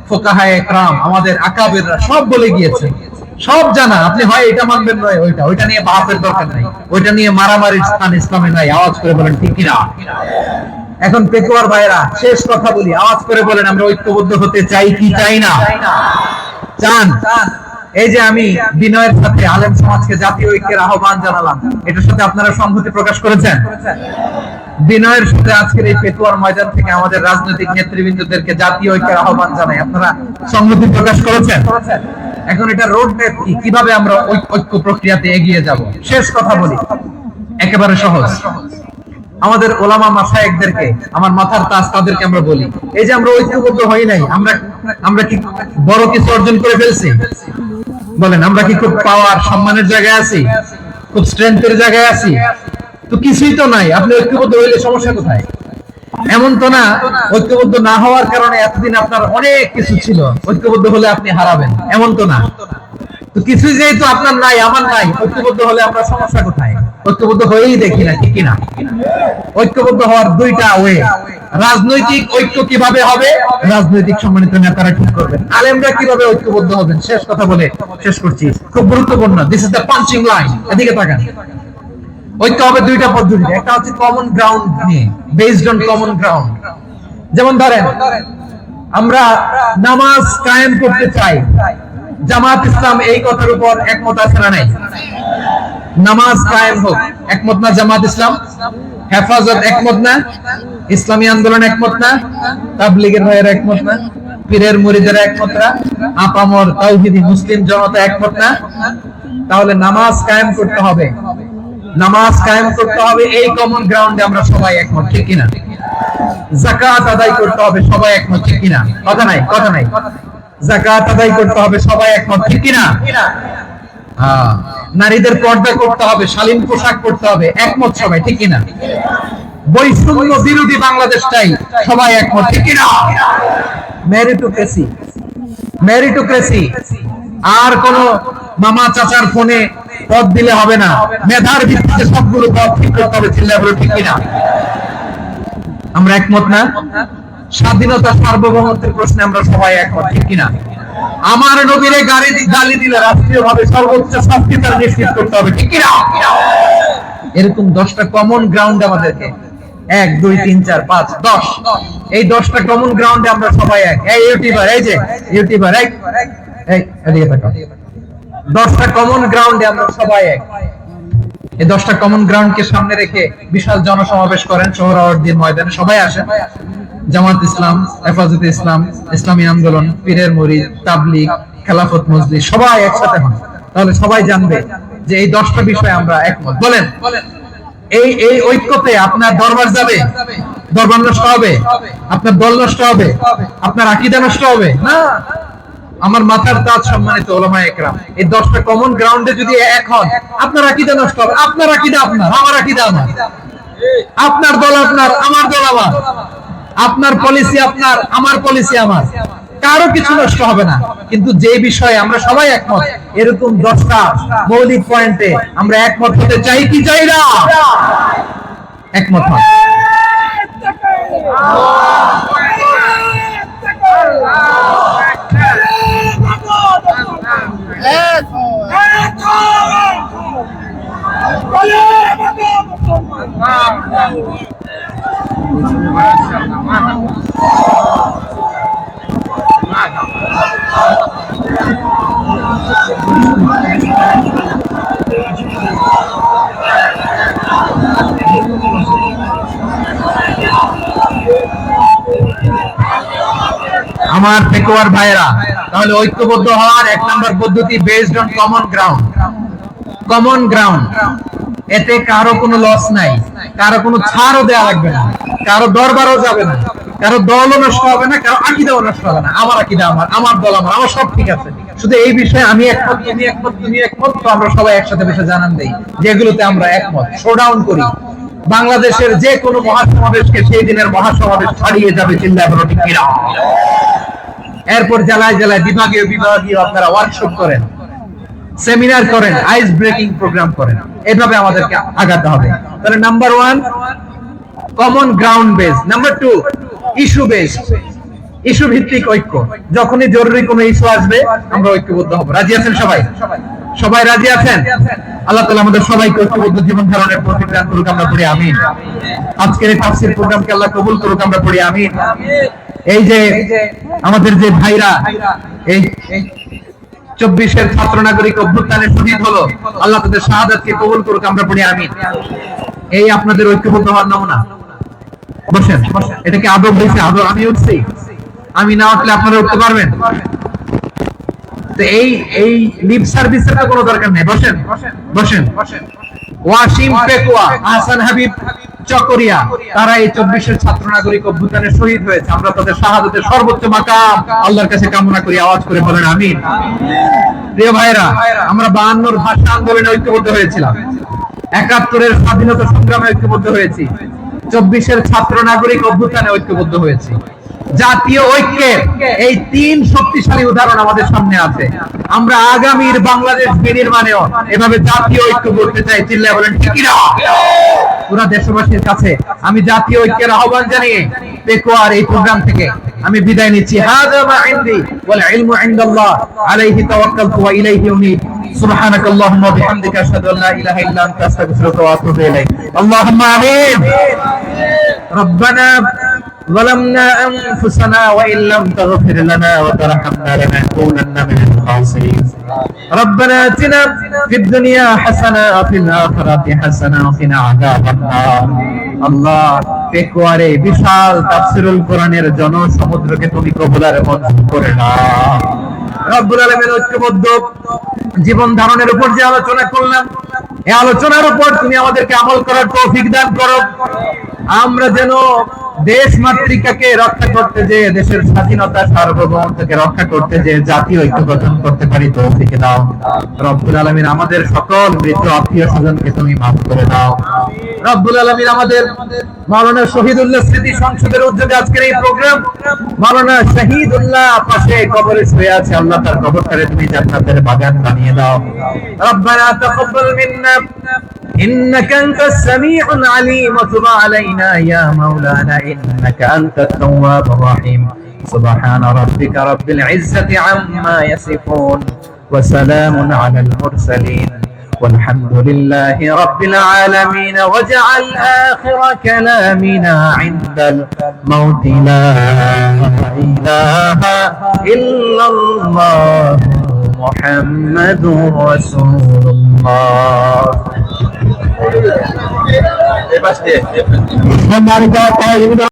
ফুকাহায়ে ইকরাম, আমাদের আকাবেররা সব বলে গিয়েছে, সব জানা। আপনি হয় এটা মানবেন নয় ওইটা। ওইটা নিয়ে বাহাসের দরকার নাই, ওইটা নিয়ে মারামারির স্থান ইসলামে নাই। আওয়াজ করে বলেন ঠিক কিনা? এখন পেকুয়ার ভাইরা, শেষ কথা বলি, আওয়াজ করে বলেন আমরা ঐক্যবদ্ধ হতে চাই কি চাই না? চান? এই যে আমি বিনয়ের সাথে আলেম সমাজকে জাতীয় ঐক্যের আহ্বান জানালাম, এটার সাথে আপনারা সংহতি প্রকাশ করেছেন? বিনয়ের সাথে আজকের এই পেকুয়ার ময়দান থেকে আমাদের রাজনৈতিক নেতৃবৃন্দদেরকে জাতীয় ঐক্যের আহ্বান জানাই, আপনারা সংহতি প্রকাশ করেছেন? এখন এটা রোড ম্যাপ কি, কিভাবে আমরা ঐক্য প্রক্রিয়াতে এগিয়ে যাব? শেষ কথা বলি, একেবারে সহজ। আমাদের ওলামা মাশায়েখদেরকে, আমার মাথার তাজ তাদেরকে আমরা বলি, এই যে আমরা ঐক্যবদ্ধ হই নাই, আমরা কি বড় কিছু অর্জন করে ফেলছি? বলেন, আমরা কি খুব পাওয়ার সম্মানের জায়গায় আছি? খুব স্ট্রেংথের জায়গায় আছি? তো কিছুই তো নাই। আপনি ঐক্যবদ্ধ হইলে সমস্যা কোথায়? এমন তো না ঐক্যবদ্ধ না হওয়ার কারণে এতদিন আপনার অনেক কিছু ছিল, ঐক্যবদ্ধ হলে আপনি হারাবেন, এমন তো না। তো কিছুই যেহেতু আপনার নাই, আমার নাই, ঐক্যবদ্ধ হলে আমরা সমস্যা কোথায়? ঐক্যবদ্ধ হয়েই দেখি না, ঠিক কিনা? ঐক্যবদ্ধ হওয়ার দুইটা ওয়ে। রাজনৈতিক ঐক্য কিভাবে হবে? রাজনৈতিক সম্মানিত নেতারা ঠিক করবেন। আলেমরা কিভাবে ঐক্যবদ্ধ হবেন? শেষ কথা বলে শেষ করছি, খুব গুরুত্বপূর্ণ। This is the punching line. এদিকে তাকান। ঐক্য হবে দুইটা পদ্ধতিতে। একটা হচ্ছে কমন গ্রাউন্ড নিয়ে, বেসড অন কমন গ্রাউন্ড। যেমন ধরেন, আমরা নামাজ কায়েম করতে চাই, জামাত ইসলাম এই কথার উপর একমত আছে না নাই? নামাজ কায়েম হোক, একমত না জামাত ইসলাম? হেফাজত একমত না? ইসলামী আন্দোলন একমত না? তাবলীগের ভাইয়েরা একমত না? পীরের মুরিদেরা একমত না? আপামর তাওহীদি মুসলিম জনতা একমত না? তাহলে নামাজ কায়েম করতে হবে। নামাজ কায়েম করতে হবে এই কমন গ্রাউন্ডে আমরা সবাই একমত, ঠিক কিনা? যাকাত আদায় করতে হবে, সবাই একমত, ঠিক কিনা? কথা নাই, কথা নাই। যাকাত আদায় করতে হবে, সবাই একমত, ঠিক কিনা? হ্যাঁ। নারীদের পর্দা করতে হবে, শালীন পোশাক পরতে হবে, একমত সবাই, ঠিক কিনা? বৈষম্য বিরোধী বাংলাদেশটাই সবাই একমত, ঠিক কিনা? Meritocracy, meritocracy. আর কোন মামা চাচার ফোনে পদ দিলে হবে না, মেধার ভিত্তিতে সবগুলো পদ ঠিক করতে হবে, চিল্লা বলো ঠিক কিনা? আমরা একমত না? স্বাধীনতা সার্বভৌমত্বের প্রশ্নে আমরা সবাই একমত, ঠিক কিনা? আমার নবীরে গালি দিলে রাষ্ট্রীয়ভাবে সর্বোচ্চ শাস্তি তার নিশ্চিত করতে হবে, ঠিক কিনা? এরকম 10টা কমন গ্রাউন্ড আমাদেরকে, 1 2 3 4 5 10, এই 10টা কমন গ্রাউন্ডে আমরা সবাই এক। এই ইউটিউবার, এই যে ইউটিউবার, এই এদিকে তাকাও, 10টা কমন গ্রাউন্ডে আমরা সবাই এক। এই 10টা কমন গ্রাউন্ডকে সামনে রেখে বিশাল জনসমাবেশ করেন সোহরাওয়ার্দীর ময়দানে, সবাই আসেন। জামাত ইসলাম, হেফাজতে ইসলাম, ইসলামী আন্দোলন, পীরের মুরিদ, তাবলীগ, খেলাফত মজলিস, সবাই একসাথে হন। তাহলে সবাই জানবে যে এই 10টা বিষয়ে আমরা একমত। বলেন, এই এই ঐক্যতে আপনার দরবার যাবে? দরবার নষ্ট হবে? আপনার দল নষ্ট হবে? আপনার আকীদা নষ্ট হবে? না। আমার মাথার তাজ সম্মানিত উলামায়ে কেরাম, এই 10টা কমন গ্রাউন্ডে যদি এক হন, আপনার আকীদা নষ্ট হবে? আপনার আকীদা আপনার, আমার আকীদা আমার, আপনার দল আপনার, আমার দল আমার, আপনার পলিসি আপনার, আমার পলিসি আমার, কারো কিছু নষ্ট হবে না। কিন্তু যে বিষয়ে আমরা সবাই একমত, এরকম 10টা মৌলিক পয়েন্টে আমরা একমত হতে চাই কি চাই না? একমত হন। আমার পেকুয়ার ভাইরা, তাহলে ঐক্যবদ্ধ হওয়ার 1 নম্বর পদ্ধতি based on common ground. Common ground, এতে কারো কোনো লস নাই, কারো কোনো ছাড়ও দেয়া লাগবে না, কারো দরবারও যাবে না, কারো দলও নষ্ট হবে না, কারো আকীদাও নষ্ট হবে না। আমার আকীদা আমার, আমার দল আমার, আমার সব ঠিক আছে। শুধু এই বিষয়ে আমি একমত, তুমি একমত, তুমি একমত, তো আমরা সবাই একসাথে বসে জানান দেই যেগুলোতে আমরা একমত, শোডাউন করি। বাংলাদেশের যে কোনো মহাসমাবেশকে সেই দিনের মহাসমাবেশ ছাড়িয়ে যাবে, চিল্লায় বলো ঠিক কিনা? এরপর জেলায় জেলায় বিভাগীয় বিভাগীয় আপনারা ওয়ার্কশপ করেন, সেমিনার করেন, আইস ব্রেকিং প্রোগ্রাম করেন, এভাবে আমাদেরকে আগাতে হবে। তাহলে number 1 common ground base, number 2 issue base, issue ভিত্তিক ঐক্য। যখনই জরুরি কোনো ইস্যু আসবে আমরা ঐক্যবদ্ধ হব। রাজি আছেন সবাই? সবাই রাজি আছেন? আল্লাহ তাআলা আমাদের সবাইকে ঐক্যবদ্ধ জীবন ধারণের তৌফিক দান করুক, আমরা পড়ি আমিন। আজকের এই তাফসীর প্রোগ্রামকে আল্লাহ কবুল করুক, আমরা পড়ি আমিন। এই যে আমাদের যে ভাইরা এই 24-এর ছাত্র নাগরিক অভ্যুত্থানে শহীদ হলো, আল্লাহ তাদের শাহাদাতকে কবুল করুক, আমরা পড়ি আমিন। এই আপনাদের ঐক্যবদ্ধ হওয়ার নমুনা। বসেন, এটা কি আদব হয়েছে? আদব আমি উঠছি, আমি না উঠলে আপনারা উঠতে পারবেন? তো এই লিপ সার্ভিসের তো কোনো দরকার নেই। বসেন বসেন। ওয়াসিম পেকুয়া, আহসান হাবিব চকরিয়া, তারা এই 24-এর ছাত্র নাগরিক অভ্যুত্থানে শহীদ হয়েছে। আমরা তাদের শাহাদাতের সর্বোচ্চ মাকাম আল্লাহর কাছে কামনা করি। আওয়াজ করে বলেন আমিন। প্রিয় ভাইরা, আমরা 52-র ভাষা আন্দোলনে ঐক্যবদ্ধ হয়েছিলাম, 71-এর স্বাধীনতা সংগ্রামে ঐক্যবদ্ধ হয়েছি, 24-এর ছাত্র নাগরিক অভ্যুত্থানে ঐক্যবদ্ধ হয়েছি। জাতীয় ঐক্যের এই 3 শক্তিশালী উদাহরণ আমাদের সামনে আছে। আমরা আগামীর বাংলাদেশ বিনির্মাণেও এভাবে জাতীয় ঐক্য করতে চাই, চিল্লায় বলেন ঠিক কিনা? পুরো দেশবাসীর কাছে আমি জাতীয় ঐক্যের আহ্বান জানিয়ে পেকুয়ার এই প্রোগ্রাম থেকে আমি বিদায় নিচ্ছি। হাযা মা ইনদি ওয়াল ইলমু ইনদাল্লাহ, আলাইহি তাওয়াক্কালতু ওয়া ইলাইহি উনীব। সুবহানাকাল্লাহুম্মা ওয়া বিহামদিকা আশহাদু আল্লা ইলাহা ইল্লা আনতা আস্তাগফিরুকা ওয়া আতুবু ইলাইক। আল্লাহুম্মা আমিন। রব্বানা ظلمنا أنفسنا وإن لم تغفر لنا وترحمنا لنكونن من الخاسرين. ربنا آتنا في الدنيا حسنة وفي الآخرة حسنة وقنا عذاب النار. আল্লাহ, পেকুয়ারে বিশাল তাফসীরুল কোরআনের জনসমুদ্রকে তুমি কবুলার মঞ্জুর করে নাও। রব্বুল আলামিন, ঐক্যবদ্ধ জীবন ধারণের উপর যে আলোচনা করলাম, এই আলোচনার উপর তুমি আমাদেরকে আমল করার তৌফিক দান করো। আমরা যেন দেশ মাতৃকাকে রক্ষা করতে যে, দেশের স্বাধীনতা সার্বভৌমত্বকে রক্ষা করতে যে জাতীয় ঐক্য গঠন করতে পারি, তৌফিক দাও। রব্বুল আলামিন, আমাদের সকল মৃত আত্মীয় স্বজনকে তুমি মাফ করে দাও। রব্বুল আলামিন, আমাদের মাওলানা শহীদুল্লাহ স্মৃতি সংসদের উদ্যোগে আজকের এই প্রোগ্রাম, মাওলানা শহীদুল্লাহ পাশে কবরে শুয়ে আছে, আল্লাহ তার কবরটারে তুমি জান্নাতের বাগান বানিয়ে দাও। রব্বানা তাকাব্বাল মিন্না إنك أنت السميع العليم وتب علينا يا مولانا إنك أنت التواب الرحيم سبحان ربك رب العزة عما يصفون وسلام على المرسلين والحمد لله رب العالمين واجعل آخر كلامنا عند الموت لا إله إلا الله محمد رسول الله